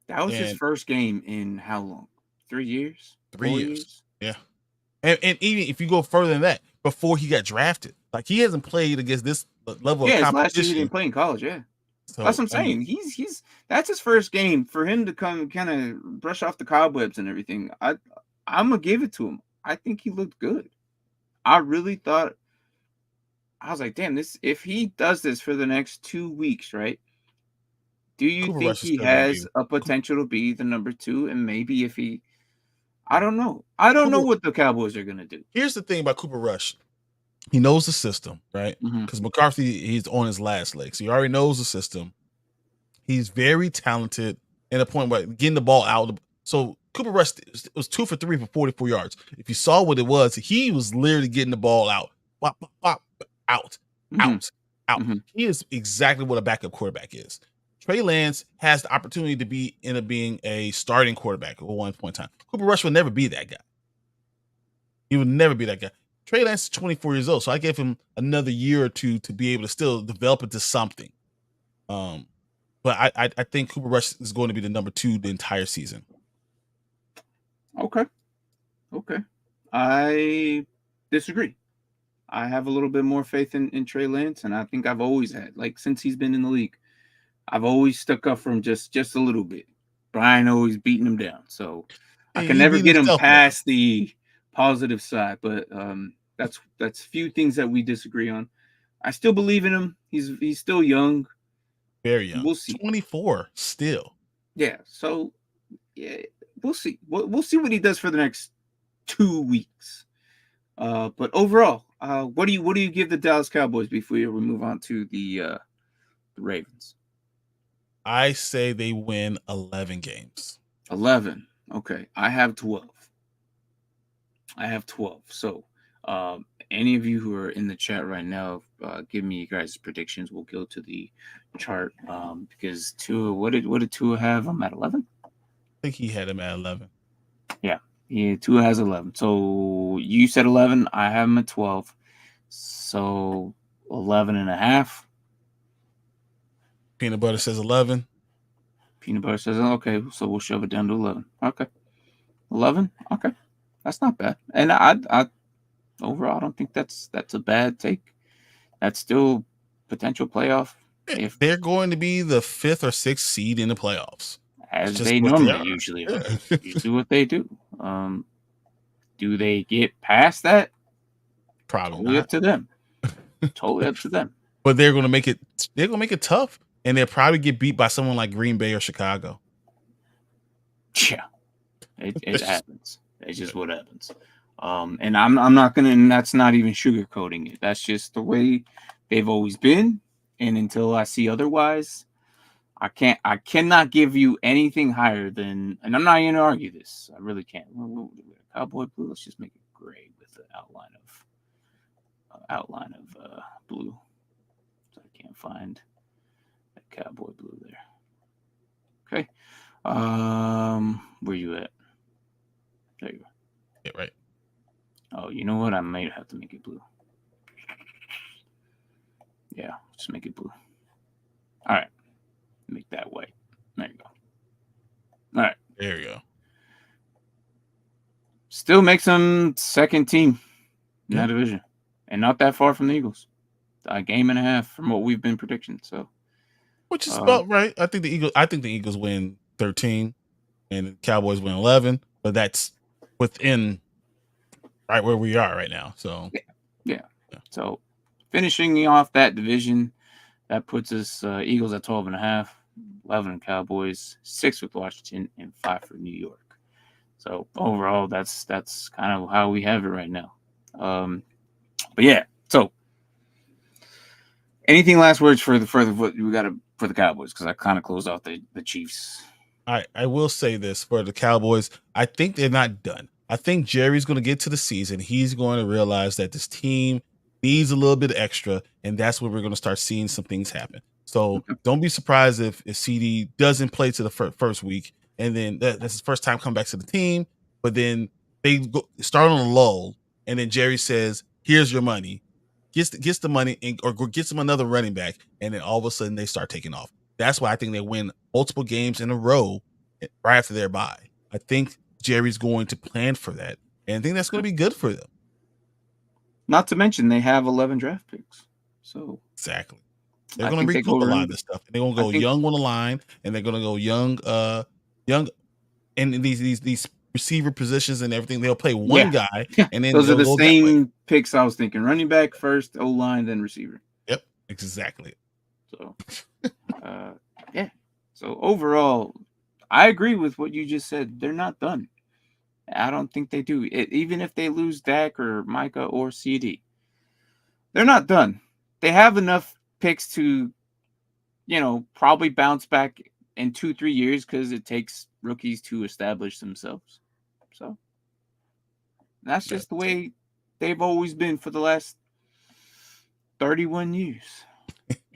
That was his first game in how long? 3 years? 3 years. Yeah. And even if you go further than that, before he got drafted, he hasn't played against this level of competition. Last year he didn't play in college, yeah. So, that's what I'm saying. That's his first game. For him to come kind of brush off the cobwebs and everything, I'm gonna give it to him. I think he looked good. I really thought, I was like, damn, if he does this for the next 2 weeks, right? Do you think he has a potential to be the number 2? And maybe if he, I don't know. I don't know what the Cowboys are gonna do. Here's the thing about Cooper Rush. He knows the system, right? Because McCarthy, he's on his last leg. So he already knows the system. He's very talented in a point where getting the ball out. So Cooper Rush was 2 for 3 for 44 yards. If you saw what it was, he was literally getting the ball out. Bop, bop, bop, out. He is exactly what a backup quarterback is. Trey Lance has the opportunity to end up being a starting quarterback at one point in time. Cooper Rush will never be that guy. He would never be that guy. Trey Lance is 24 years old, so I gave him another year or 2 to be able to still develop into something. But I think Cooper Rush is going to be the number 2 the entire season. Okay. I disagree. I have a little bit more faith in Trey Lance, and I think I've always had, like, since he's been in the league, I've always stuck up for him just a little bit. Brian always beating him down, so I Hey, can he never beat get him himself down. past the positive side. But that's few things that we disagree on. I still believe in him. He's still young. Very young. We'll see. 24 still. Yeah. So yeah, we'll see. We'll see what he does for the next 2 weeks. But overall, what do you give the Dallas Cowboys before we move on to the Ravens? I say they win 11 games. 11. Okay, I have 12. So, any of you who are in the chat right now, give me you guys' predictions. We'll go to the chart because Tua. What did Tua have? I'm at 11. I think he had him at 11. Yeah, Tua has 11. So you said 11. I have him at 12. So 11 and a half. Peanut butter says 11. Peanut butter says, okay, so we'll shove it down to 11. Okay. 11? Okay. That's not bad. And I overall, I don't think that's a bad take. That's still potential playoff. If They're going to be the 5th or 6th seed in the playoffs. as Just they what they normally are. usually Yeah. are. Usually what they do. Do they get past that? Probably Totally not. up to them. Totally up to them. But they're going to make it. They're going to make it tough, and they'll probably get beat by someone like Green Bay or Chicago. Yeah, it happens. It's just what happens. And I'm not gonna. And that's not even sugarcoating it. That's just the way they've always been. And until I see otherwise, I cannot give you anything higher than. And I'm not even gonna argue this. I really can't. Cowboy blue. Let's just make it gray with the outline of blue. So I can't find that cowboy blue there. Okay. Where you at? There you go. Yeah, right. Oh, you know what? I might have to make it blue. Yeah, just make it blue. All right. Make that white. There you go. All right. There you go. Still makes them second team in that division. And not that far from the Eagles. A game and a half from what we've been predicting. So, which is about right. I think the Eagles win 13 and the Cowboys win 11, but that's within right where we are right now. So yeah. So finishing off that division, that puts us Eagles at 12 and a half, 11 Cowboys, 6 with Washington, and 5 for New York. So overall, that's kind of how we have it right now. But yeah, so anything last words for the Cowboys, because I kind of closed off the Chiefs. I will say this for the Cowboys. I think they're not done. I think Jerry's going to get to the season. He's going to realize that this team needs a little bit extra, and that's where we're going to start seeing some things happen. So don't be surprised if CD doesn't play to the first week, and then that's his first time coming back to the team. But then they start on a lull, and then Jerry says, "Here's your money." Gets the money or gets them another running back, and then all of a sudden they start taking off. That's why I think they win multiple games in a row right after their bye. I think Jerry's going to plan for that, and I think that's going to be good for them. Not to mention they have 11 draft picks, so exactly they're going to recoup a lot of this stuff. They're going to go young on the line, and they're going to go young, in these receiver positions and everything. They'll play one guy, and then those are the same picks I was thinking: running back first, O line, then receiver. Yep, exactly. So, yeah. So overall, I agree with what you just said. They're not done. I don't think they do. Even if they lose Dak or Micah or CD, they're not done. They have enough picks to, probably bounce back in 2-3 years because it takes rookies to establish themselves. So that's just the way they've always been for the last 31 years.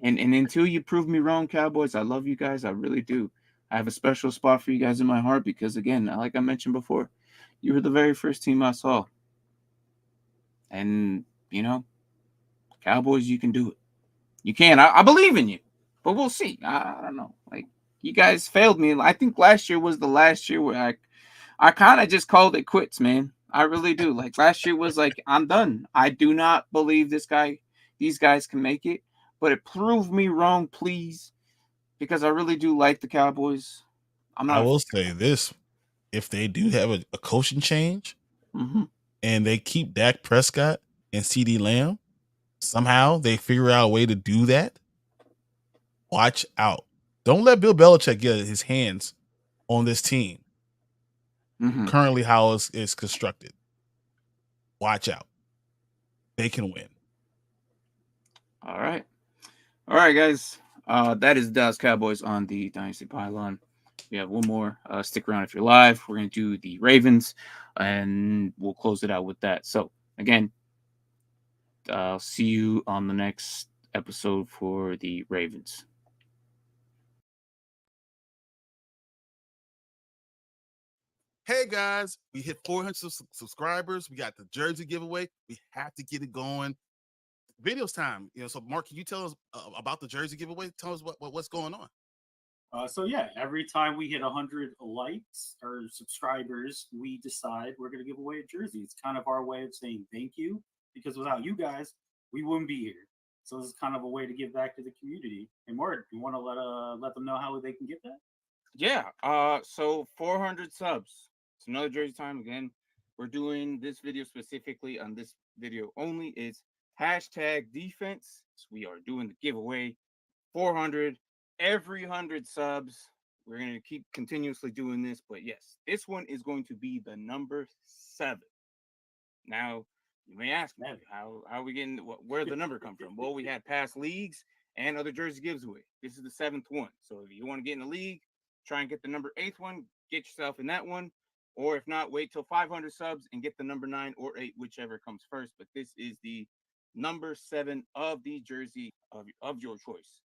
And until you prove me wrong, Cowboys, I love you guys. I really do. I have a special spot for you guys in my heart because, again, like I mentioned before, you were the very first team I saw. And, Cowboys, you can do it. You can. I believe in you. But we'll see. I don't know. Like, you guys failed me. I think last year was the last year where I kind of just called it quits, man. I really do. Like last year was like, I'm done. I do not believe these guys can make it. But it proved me wrong, please, because I really do like the Cowboys. I'm I not. will say this: if they do have a coaching change and they keep Dak Prescott and CeeDee Lamb, somehow they figure out a way to do that, watch out. Don't let Bill Belichick get his hands on this team. Currently, how it's constructed. Watch out. They can win. All right, guys. That is Dallas Cowboys on the Dynasty Pylon. We have one more. Stick around if you're live. We're gonna do the Ravens, and we'll close it out with that. So again, I'll see you on the next episode for the Ravens. Hey guys, we hit 400 subscribers. We got the jersey giveaway. We have to get it going. Videos time. So Mark, can you tell us about the jersey giveaway? Tell us what's going on. So yeah, every time we hit 100 likes or subscribers, we decide we're going to give away a jersey. It's kind of our way of saying thank you, because without you guys, we wouldn't be here. So this is kind of a way to give back to the community. And Mort, you want to let them know how they can get that? Yeah. So 400 subs. It's another jersey time again. We're doing this video specifically on this video only. It's hashtag defense. So we are doing the giveaway. 400. Every 100 subs. We're going to keep continuously doing this. But yes, this one is going to be the number 7. Now, you may ask me, how are we getting, where'd the number come from? Well, we had past leagues and other jersey giveaway. This is the 7th one. So if you want to get in the league, try and get the number 8th one, get yourself in that one. Or if not, wait till 500 subs and get the number 9 or 8, whichever comes first. But this is the number 7 of the jersey of your choice.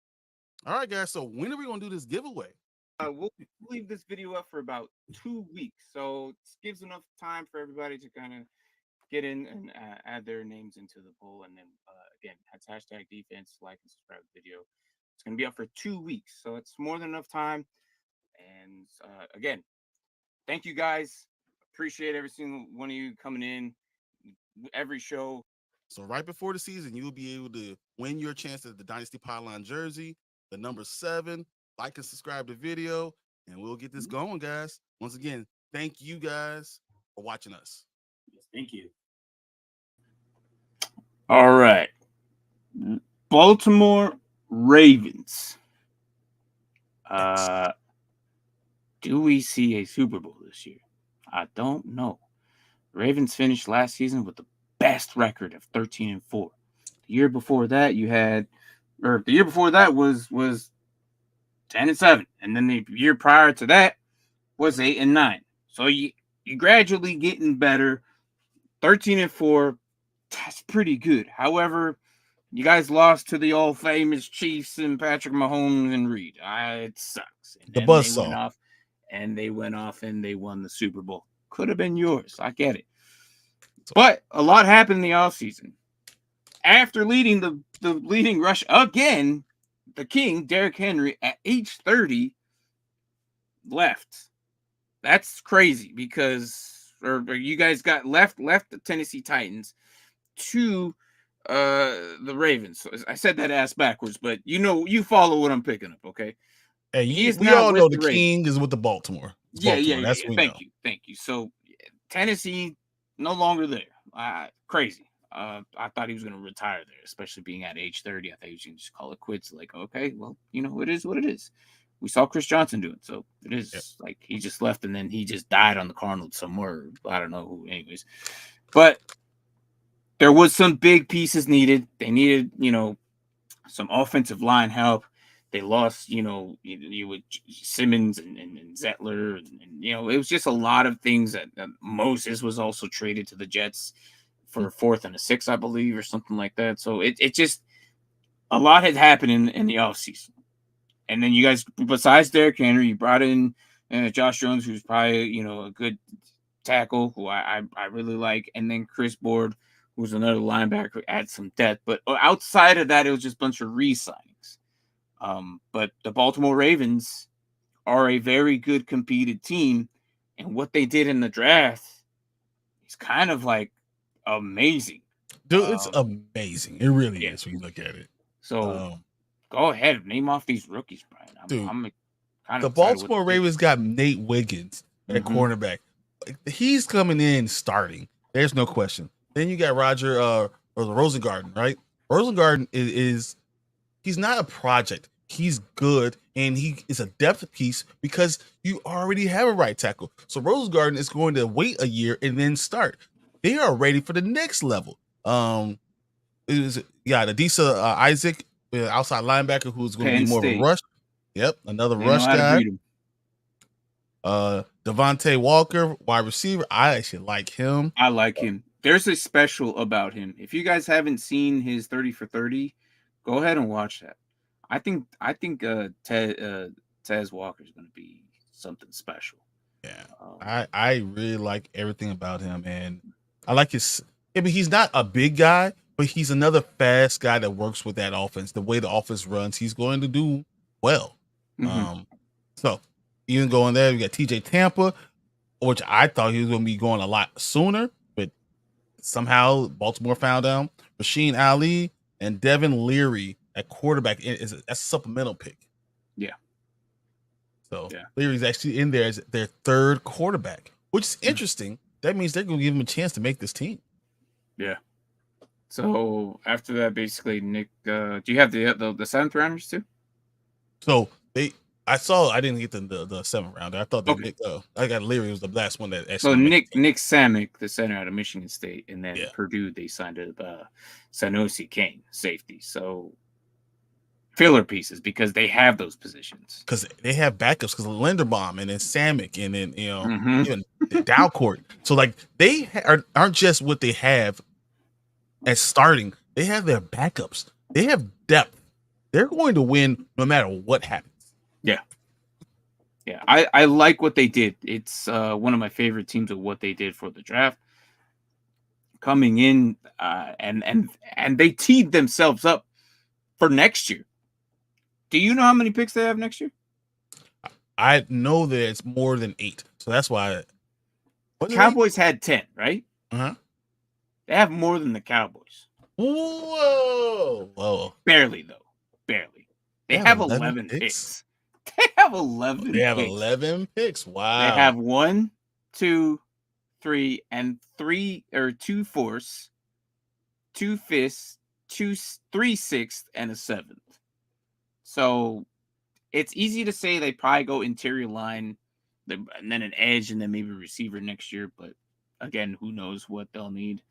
All right, guys. So when are we going to do this giveaway? We'll leave this video up for about 2 weeks. So it gives enough time for everybody to kind of get in and add their names into the poll. And then, again, that's hashtag defense, like and subscribe to the video. It's going to be up for 2 weeks. So it's more than enough time. And again, thank you guys. Appreciate every single one of you coming in every show. So right before the season, you'll be able to win your chance at the Dynasty Pylon jersey, the number 7. Like and subscribe to the video, and we'll get this going, guys. Once again, thank you guys for watching us. Yes, thank you. All right. Baltimore Ravens. Do we see a Super Bowl this year? I don't know. Ravens finished last season with the best record of 13-4. The year before that, was 10-7, and then the year prior to that was 8-9. So you gradually getting better. 13-4, that's pretty good. However, you guys lost to the old famous Chiefs and Patrick Mahomes and Reed. It sucks. And the buzzsaw. They went off and they won the Super Bowl. Could have been yours. I get it. But a lot happened in the offseason. After leading the leading rush again, the king, Derrick Henry, at age 30, left. That's crazy because you guys got left the Tennessee Titans to the Ravens. So I said that ass backwards, but you follow what I'm picking up, okay? Hey, we all know the king is with the Baltimore. Yeah. Thank you. So Tennessee no longer there. Crazy. I thought he was going to retire there, especially being at age 30. I thought he was going to just call it quits. Like, okay, well, it is what it is. We saw Chris Johnson do it, so it is like he just left and then he just died on the Cardinals somewhere. I don't know who, anyways. But there was some big pieces needed. They needed, some offensive line help. They lost, you with Simmons and Zettler, and it was just a lot of things that Moses was also traded to the Jets for a 4th and a 6th, I believe, or something like that. So it just a lot had happened in the offseason. And then you guys, besides Derrick Henry, you brought in Josh Jones, who's probably, a good tackle, who I really like. And then Chris Board, who's another linebacker who adds some depth. But outside of that, it was just a bunch of re-signings. But the Baltimore Ravens are a very good competed team. And what they did in the draft, he's kind of like amazing. Dude, it's amazing. It really yeah. is when you look at it. So go ahead, name off these rookies, Brian. Dude, I'm kind the of Baltimore Ravens got Nate Wiggins at cornerback. He's coming in starting. There's no question. Then you got Roger or Rosengarten, right? Rosengarten is he's not a project. He's good, and he is a depth piece because you already have a right tackle. So Rosengarten is going to wait a year and then start. They are ready for the next level. It was Adisa Isaac, outside linebacker, who's going to be more of a rush. Yep, another rush guy. Devontae Walker, wide receiver. I actually like him. I like him. There's a special about him. If you guys haven't seen his 30 for 30, go ahead and watch that. I think Tez Walker is going to be something special. Yeah, I really like everything about him, and I like his. I mean, he's not a big guy, but he's another fast guy that works with that offense. The way the offense runs, he's going to do well. So even going there, we got TJ Tampa, which I thought he was going to be going a lot sooner, but somehow Baltimore found out. Rasheen Ali and Devin Leary at quarterback that's a supplemental pick. Yeah. So Leary's actually in there as their third quarterback, which is interesting. That means they're going to give him a chance to make this team. Yeah. So after that, basically, Nick, do you have the seventh rounders too? So I didn't get the seventh rounder. I thought that I got Leary was the last one that actually. So Nick Samick, the center out of Michigan State, and then Purdue, they signed Sanosi Kane, safety. So filler pieces because they have those positions. Because they have backups because Linderbaum and then Samick and then even Dalcourt. So like they aren't just what they have as starting. They have their backups. They have depth. They're going to win no matter what happens. Yeah. Yeah, I like what they did. It's one of my favorite teams of what they did for the draft. Coming in and they teed themselves up for next year. Do you know how many picks they have next year? I know that it's more than 8. So that's why Cowboys had 10, right? Uh-huh. They have more than the Cowboys. Whoa. Barely, though. Barely. They have 11 picks. They have 11 They have 11 picks. Wow. They have 1, 2, 3, and 2 fourths, 2 fifths, 3 sixths, and a 7th. So it's easy to say they probably go interior line and then an edge and then maybe receiver next year. But again, who knows what they'll need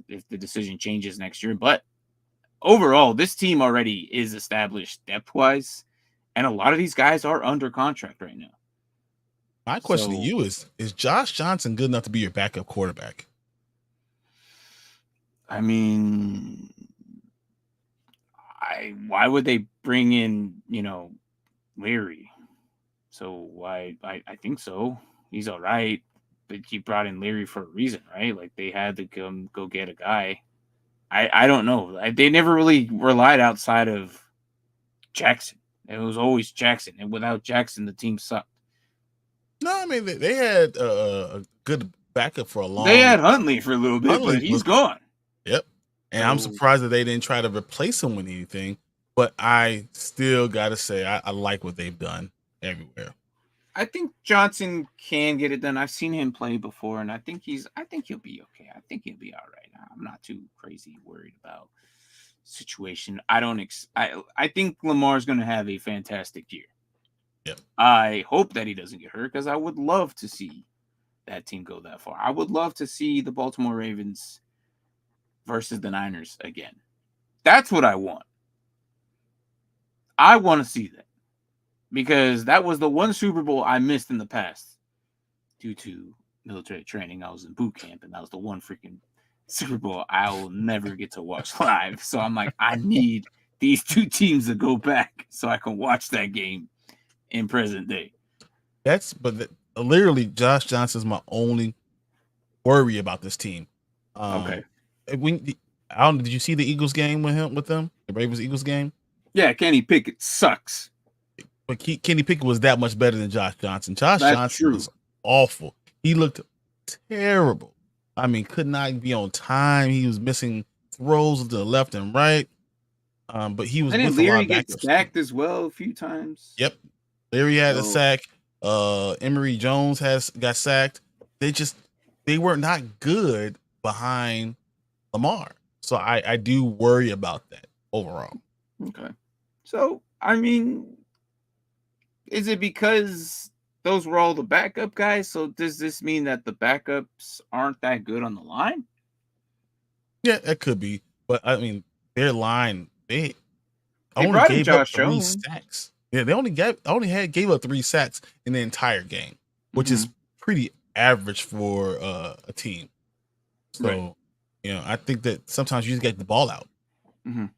if the decision changes next year. But overall, this team already is established depth-wise. And a lot of these guys are under contract right now. My question to you is Josh Johnson good enough to be your backup quarterback? I mean, why would they bring in, Leary? So why? I think so. He's all right. But he brought in Leary for a reason, right? Like they had to go get a guy. I don't know. They never really relied outside of Jackson. It was always Jackson, and without Jackson, the team sucked. No, I mean they had a good backup for a long. They had Huntley for a little bit, but he's gone. Yep, and I'm surprised that they didn't try to replace him with anything. But I still gotta say I like what they've done everywhere. I think Johnson can get it done. I've seen him play before, and I think he'll be okay. I think he'll be all right. I'm not too crazy worried about situation. I think Lamar's going to have a fantastic year. Yep. I hope that he doesn't get hurt because I would love to see that team go that far. I would love to see the Baltimore Ravens versus the Niners again. That's what I want. I want to see that because that was the one Super Bowl I missed in the past due to military training. I was in boot camp, and that was the one freaking Super Bowl I will never get to watch live. So I'm like, I need these two teams to go back so I can watch that game in present day. Literally Josh Johnson is my only worry about this team. Okay. Did you see the Eagles game with them? The Ravens Eagles game? Yeah, Kenny Pickett sucks. But Kenny Pickett was that much better than Josh Johnson. Johnson was awful. He looked terrible. I mean, could not be on time. He was missing throws to the left and right. But he was Didn't with a lot Leary of get backups. sacked as well a few times? Yep. Leary had a So- sack. Emory Jones got sacked. They were not good behind Lamar. So I do worry about that overall. Okay. So, I mean, is it because those were all the backup guys? So does this mean that the backups aren't that good on the line? Yeah, that could be. But I mean, their line, they only brought in gave up Josh 3 Jones. sacks. Yeah, they only gave up 3 sacks in the entire game, which is pretty average for a team. So, Right. I think that sometimes you just get the ball out. Mhm.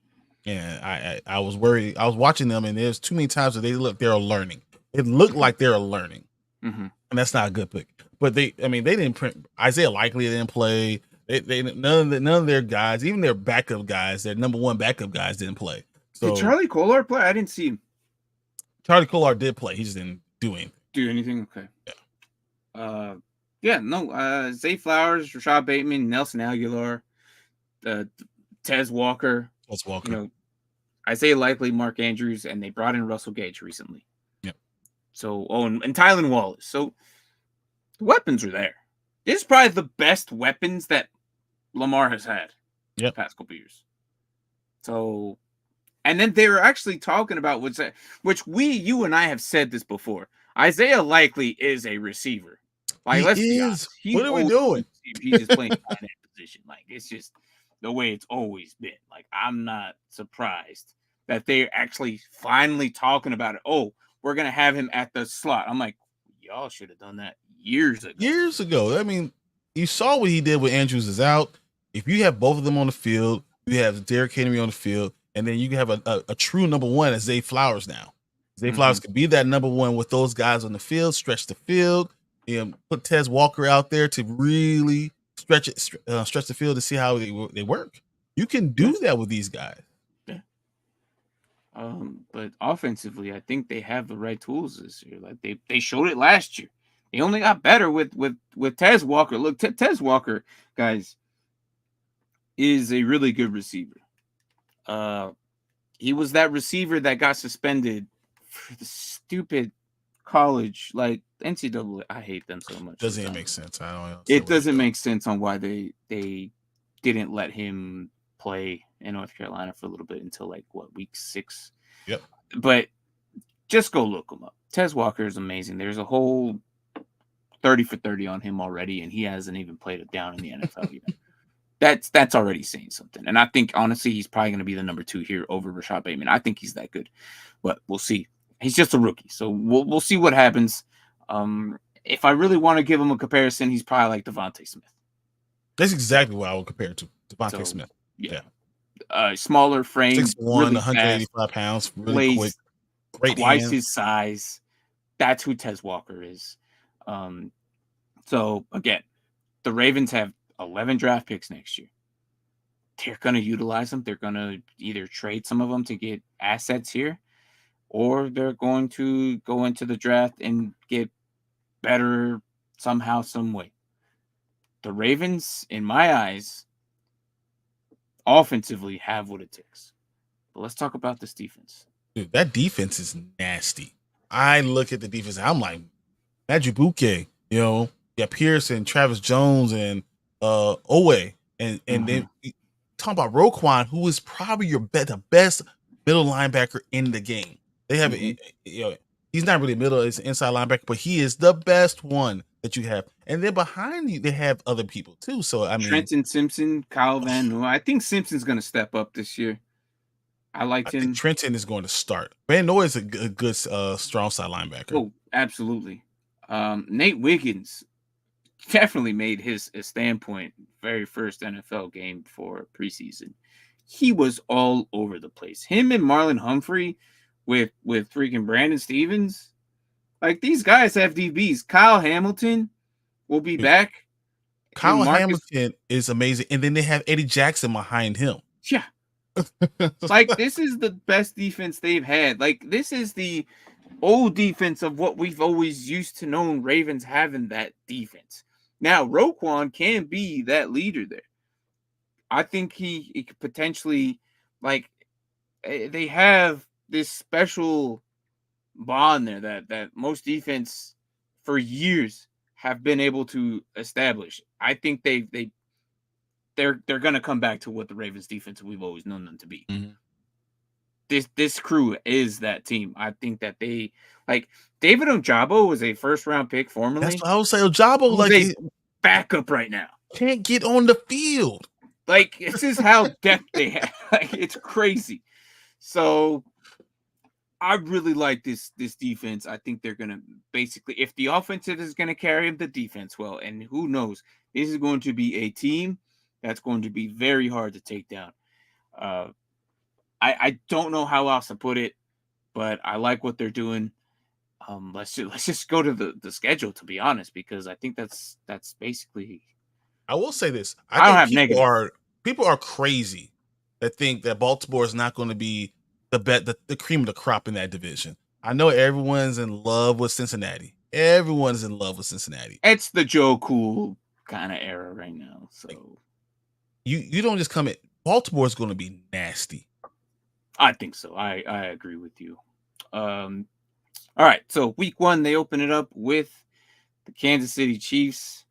And I was worried. I was watching them, and there's too many times that they're learning. It looked like they're learning, Mhm. and that's not a good pick. But they didn't print. Isaiah Likely didn't play. None of their guys, even their backup guys, their number 1 backup guys didn't play. So Did Charlie Kolar play? I didn't see him Charlie Kolar did play. He just didn't do anything. do anything. Okay. Yeah. Zay Flowers, Rashad Bateman, Nelson Aguilar, Tez Walker. Let's Walker. Isaiah Likely, Mark Andrews, and they brought in Russell Gage recently. Yep. So, and Tylen Wallace. So the weapons are there. This is probably the best weapons that Lamar has had the past couple years. So, and then they were actually talking about which you and I have said this before. Isaiah Likely is a receiver. Like, let's be honest. What are we doing? He's just playing in that position. Like, it's just the way it's always been. Like, I'm not surprised that they're actually finally talking about it. Oh, we're gonna have him at the slot. I'm like, y'all should have done that years ago. I mean, you saw what he did when Andrews is out. If you have both of them on the field, you have Derrick Henry on the field, and then you can have a true number 1 as Zay Flowers now. Zay Flowers could be that number 1 with those guys on the field, stretch the field, put Tez Walker out there to really stretch the field to see how they work. You can do that with these guys. Yeah. But offensively, I think they have the right tools this year. Like they showed it last year. They only got better with Tez Walker. Look, Tez Walker, guys, is a really good receiver. He was that receiver that got suspended for the stupid college, like NCAA. I hate them so much. Doesn't even make sense. I don't know. It doesn't make sense on why they didn't let him play in North Carolina for a little bit until week 6. Yep. But just go look him up. Tez Walker is amazing. There's a whole 30 for 30 on him already, and he hasn't even played it down in the NFL yet. That's already saying something. And I think honestly he's probably going to be the number 2 here over Rashad Bateman. I think he's that good, but we'll see. He's just a rookie, so we'll see what happens. If I really want to give him a comparison, he's probably like Devontae Smith. That's exactly what I would compare it to. Devontae Smith. Yeah. Smaller frame, 6'1", really 185 pounds, really quick, great twice hands. his size. That's who Tez Walker is. So again, the Ravens have 11 draft picks next year. They're going to utilize them. They're going to either trade some of them to get assets here, or they're going to go into the draft and get better somehow, some way. The Ravens, in my eyes, offensively have what it takes. But let's talk about this defense. Dude, that defense is nasty. I look at the defense, I'm like, Majubuke, Pearson, Travis Jones, and Owe, and then talking about Roquan, who is probably the best middle linebacker in the game. They have he's not really middle, it's an inside linebacker, but he is the best one that you have. And then behind you, they have other people too. So I mean, Trenton Simpson, Kyle Van Noy. I think Simpson's going to step up this year. I think Trenton is going to start. Van Noy is a good strong side linebacker. Oh, absolutely. Nate Wiggins definitely made his standpoint very first NFL game for preseason. He was all over the place. Him and Marlon Humphrey with freaking Brandon Stevens. Like, these guys have DBs. Kyle Hamilton will be back. Kyle Hamilton is amazing. And then they have Eddie Jackson behind him. Yeah. Like, this is the best defense they've had. Like, this is the old defense of what we've always used to know Ravens having that defense. Now, Roquan can be that leader there. I think he could potentially, like, they have this special bond there that most defense for years have been able to establish. I think they're gonna come back to what the Ravens defense we've always known them to be. Mm-hmm. This crew is that team. I think that they, like, David Ojabo was a first round pick formerly. That's what I would say. Ojabo, Who's like, a backup right now. can't get on the field. Like, this is how depth they have. Like, it's crazy. So I really like this defense. I think they're gonna basically, if the offensive is gonna carry the defense well, and who knows, this is going to be a team that's going to be very hard to take down. I don't know how else to put it, but I like what they're doing. Let's just go to the schedule, to be honest, because I think that's basically. I will say this: I don't have people are crazy that think that Baltimore is not going to be the cream of the crop in that division. I know everyone's in love with Cincinnati. Everyone's in love with Cincinnati. It's the Joe Cool kind of era right now. So you don't just come in. Baltimore is going to be nasty. I think so. I agree with you. All right. So week 1, they open it up with the Kansas City Chiefs.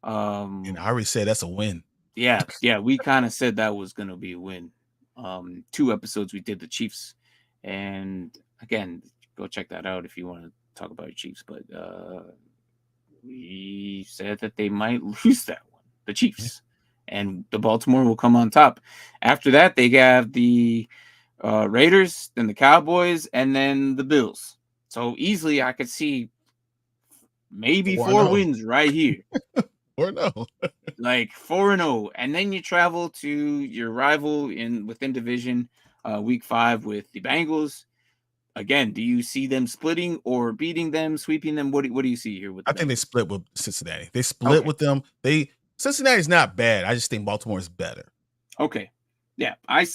And I already said that's a win. Yeah. We kind of said that was going to be a win. 2 episodes we did the Chiefs, and again, go check that out if you want to talk about your Chiefs. But we said that they might lose that one, the Chiefs, and the Baltimore will come on top. After that, they have the Raiders, then the Cowboys, and then the Bills. So easily, I could see maybe 4 wins right here. Or no. Like 4-0, and then you travel to your rival within division, week 5 with the Bengals. Again, do you see them splitting or beating them, sweeping them? What do you see here with? I think they split with Cincinnati. They split with them. Cincinnati's not bad. I just think Baltimore is better. Okay, yeah, I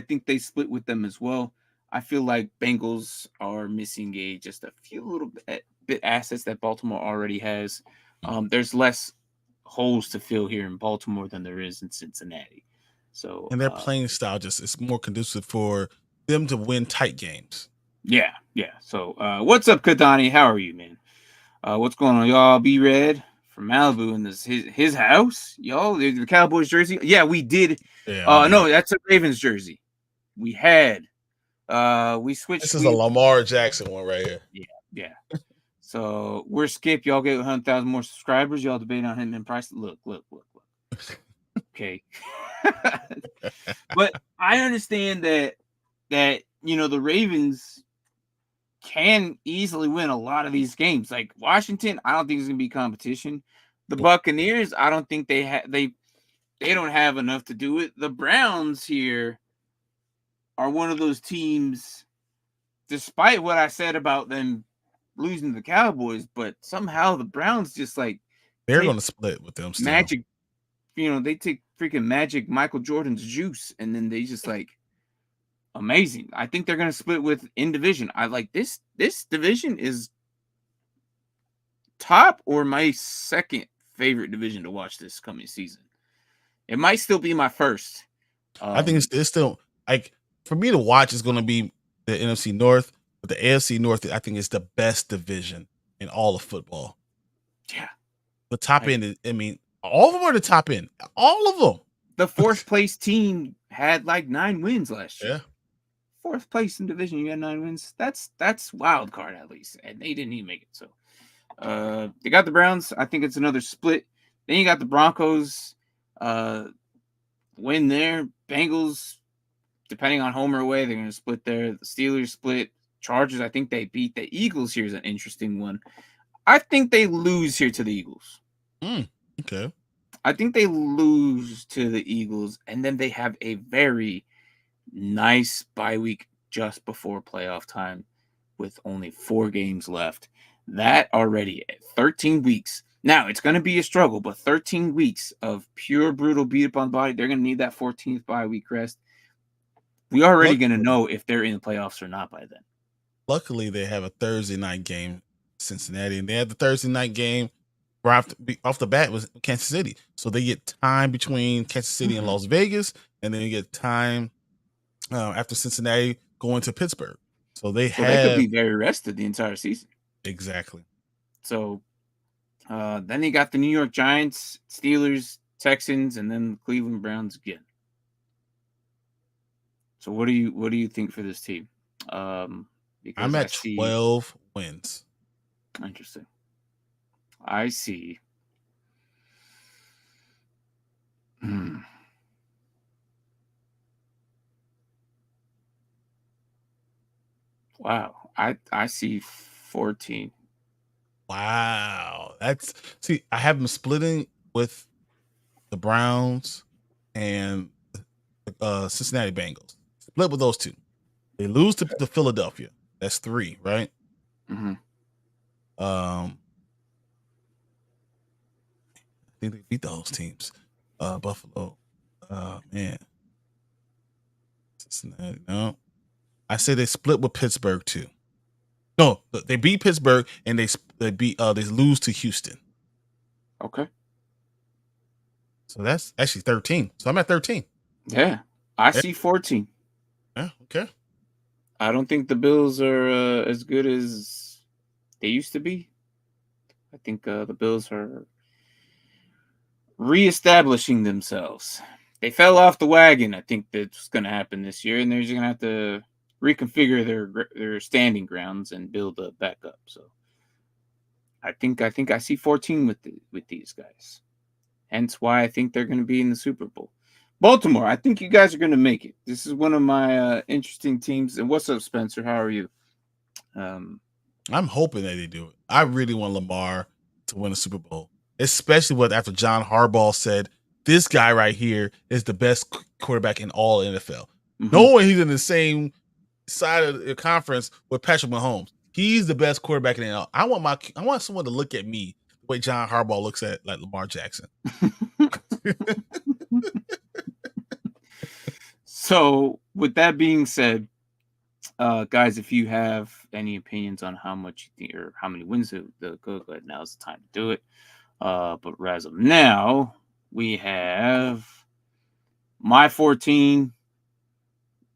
think they split with them as well. I feel like Bengals are missing just a few little bit assets that Baltimore already has. There's less holes to fill here in Baltimore than there is in Cincinnati. So, and their playing style is more conducive for them to win tight games. Yeah. So, what's up, Kadani? How are you, man? What's going on, y'all? Be Red from Malibu in his house, y'all. The Cowboys jersey. Yeah, we did. Yeah. No, that's a Ravens jersey. We had. We switched. This is a Lamar Jackson one right here. Yeah. So we're Skip. Y'all get 100,000 more subscribers. Y'all debate on him and price. Look. Okay. But I understand that the Ravens can easily win a lot of these games. Like Washington, I don't think it's gonna be competition. The Buccaneers, I don't think they don't have enough to do it. The Browns here are one of those teams, despite what I said about them losing to the Cowboys, but somehow the Browns just like they're going to split with them still. Magic, they take freaking Magic Michael Jordan's juice, and then they just like amazing. I think they're going to split with in division. I like this division is top or my second favorite division to watch this coming season. It might still be my first. I think it's still, like, for me to watch is going to be the NFC North. But the AFC North, I think, is the best division in all of football. Yeah. The top end, all of them are the top end. All of them. The 4th place team had like 9 wins last year. Yeah. 4th place in division, you got 9 wins. That's wild card at least. And they didn't even make it. So they got the Browns. I think it's another split. Then you got the Broncos win there. Bengals, depending on home or away, they're going to split there. The Steelers split. Chargers, I think they beat the Eagles. Here's an interesting one. I think they lose here to the Eagles. Okay. I think they lose to the Eagles, and then they have a very nice bye week just before playoff time with only 4 games left. That already 13 weeks. Now, it's going to be a struggle, but 13 weeks of pure, brutal beat up on the body. They're going to need that 14th bye week rest. We already going to know if they're in the playoffs or not by then. Luckily, they have a Thursday night game, Cincinnati, and they had the Thursday night game off the bat was Kansas City. So they get time between Kansas City and Las Vegas, and then you get time after Cincinnati going to Pittsburgh. So they could be very rested the entire season. Exactly. So then you got the New York Giants, Steelers, Texans, and then the Cleveland Browns again. So what do you think for this team? Because I'm at 12 wins. Interesting. I see. Wow. I see 14. Wow. I have them splitting with the Browns and Cincinnati Bengals. Split with those two. They lose to Philadelphia. That's 3, right? Mm-hmm. I think they beat those teams. Buffalo. Man. Cincinnati. No. I say they split with Pittsburgh too. No, they beat Pittsburgh and they lose to Houston. Okay. So that's actually 13. So I'm at 13. Yeah. I see 14. Yeah, okay. I don't think the Bills are as good as they used to be. I think the Bills are reestablishing themselves. They fell off the wagon. I think that's going to happen this year, and they're just going to have to reconfigure their standing grounds and build back up. So I think I see 14 with these guys. Hence why I think they're going to be in the Super Bowl. Baltimore, I think you guys are going to make it. This is one of my interesting teams. And what's up, Spencer? How are you? I'm hoping that they do it. I really want Lamar to win a Super Bowl, especially after John Harbaugh said this guy right here is the best quarterback in all NFL. Mm-hmm. Knowing he's in the same side of the conference with Patrick Mahomes, he's the best quarterback in the NFL. I want someone to look at me the way John Harbaugh looks at like Lamar Jackson. So, with that being said, guys, if you have any opinions on how much you think or how many wins they'll go ahead, now is the time to do it. But as of now, we have my 14,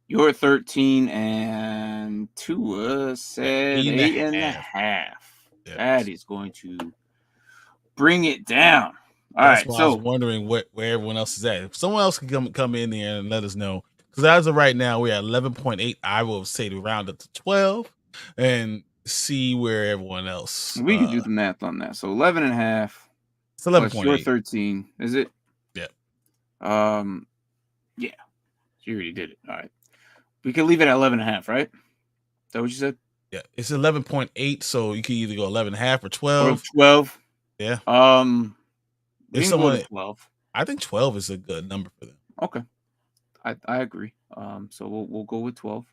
your 13, and Tua said 8.5. Yes. That is going to bring it down. That's why I was wondering where everyone else is at. If someone else can come in there and let us know. Because as of right now, we're at 11.8. I will say to round up to 12 and see where everyone else. We can do the math on that. So 11.5. It's 11.8. Your 13. Is it? Yeah. Yeah. You already did it. All right. We can leave it at 11.5, right? Is that what you said? Yeah. It's 11.8. So you can either go 11.5 or 12. Or 12. Yeah. If someone 12. I think 12 is a good number for them. Okay. I agree. So we'll go with 12.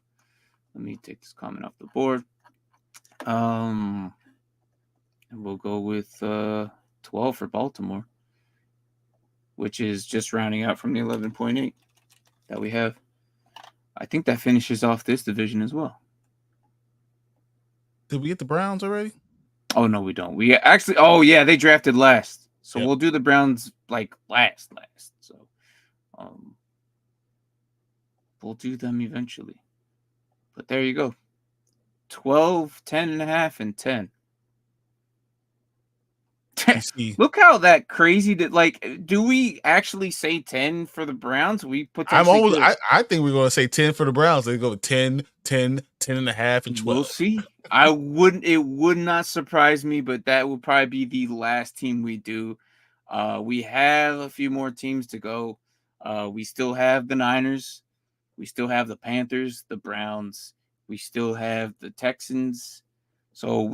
Let me take this comment off the board. And we'll go with 12 for Baltimore, which is just rounding out from the 11.8 that we have. I think that finishes off this division as well. Did we get the Browns already? Oh, no, we don't. We actually, oh, yeah, they drafted last. So We'll do the Browns like last. So we'll do them eventually. But there you go. 12, 10.5, and 10. Look how that crazy that do we actually say 10 for the Browns? We potentially I think we're going to say 10 for the Browns. They go 10, 10.5, and 12. We'll see. It would not surprise me, but that would probably be the last team we do. We have a few more teams to go. We still have the Niners. We still have the Panthers, the Browns. We still have the Texans. So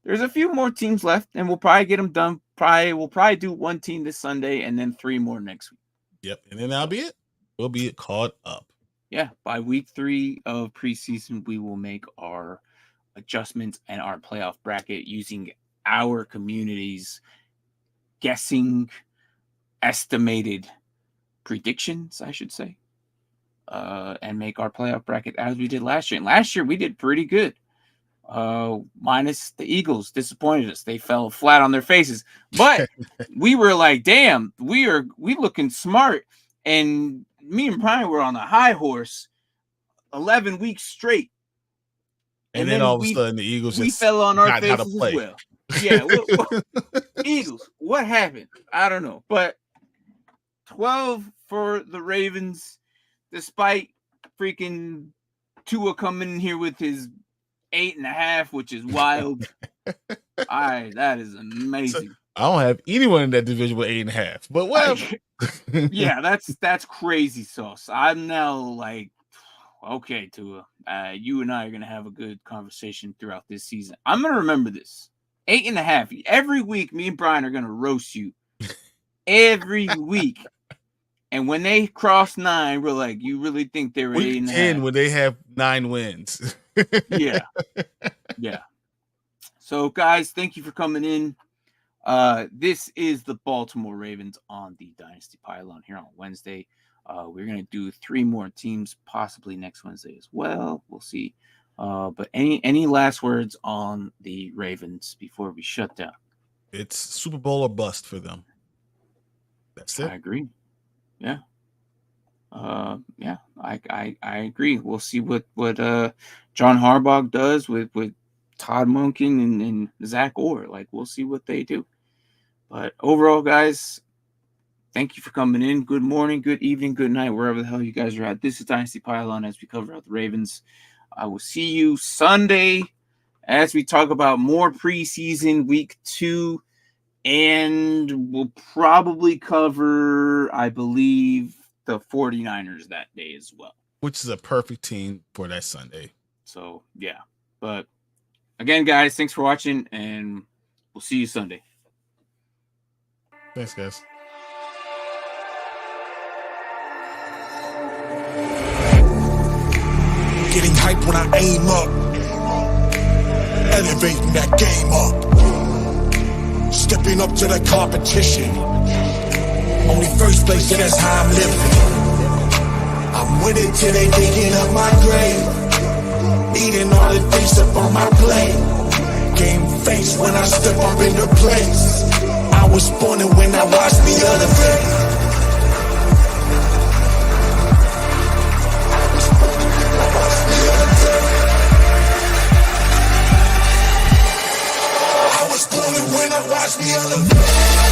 there's a few more teams left, and we'll probably get them done. We'll probably do one team this Sunday and then 3 more next week. Yep, and then that'll be it. We'll be caught up. Yeah, by week 3 of preseason, we will make our adjustments and our playoff bracket using our community's guessing, estimated predictions, I should say, and make our playoff bracket as we did last year. And last year we did pretty good. minus the Eagles disappointed us. They fell flat on their faces. But we were like, damn, we looking smart. And me and Brian were on a high horse 11 weeks straight. And then all of a sudden the Eagles we just fell on our got how to faces play. as well. Yeah, Eagles, what happened? I don't know. But 12 for the Ravens, despite freaking Tua coming in here with his 8.5, which is wild. That is amazing. So, I don't have anyone in that division with 8.5, but well, yeah, that's crazy sauce. I'm now like, okay, Tua, you and I are gonna have a good conversation throughout this season. I'm gonna remember this 8.5 every week. Me and Brian are gonna roast you every week. And when they cross 9, we're like, you really think they're 8.5? When they have 9 wins. Yeah. So, guys, thank you for coming in. This is the Baltimore Ravens on the Dynasty Pylon here on Wednesday. We're going to do 3 more teams, possibly next Wednesday as well. We'll see. But any last words on the Ravens before we shut down? It's Super Bowl or bust for them. That's it. I agree. Yeah. I agree. We'll see what John Harbaugh does with Todd Monken and Zach Orr. Like, we'll see what they do. But overall, guys, thank you for coming in. Good morning, good evening, good night, wherever the hell you guys are at. This is Dynasty Pylon as we cover out the Ravens. I will see you Sunday as we talk about more preseason week 2. And we'll probably cover, I believe, the 49ers that day as well. Which is a perfect team for that Sunday. So, yeah. But, again, guys, thanks for watching, and we'll see you Sunday. Thanks, guys. Getting hype when I aim up. Elevating that game up. Stepping up to the competition. Only first place, that's how I'm living. I'm with it till they digging up my grave. Eating all the things up on my plate. Game face when I step up into place. I was born and when I watched me elevate. When I watch me elevate.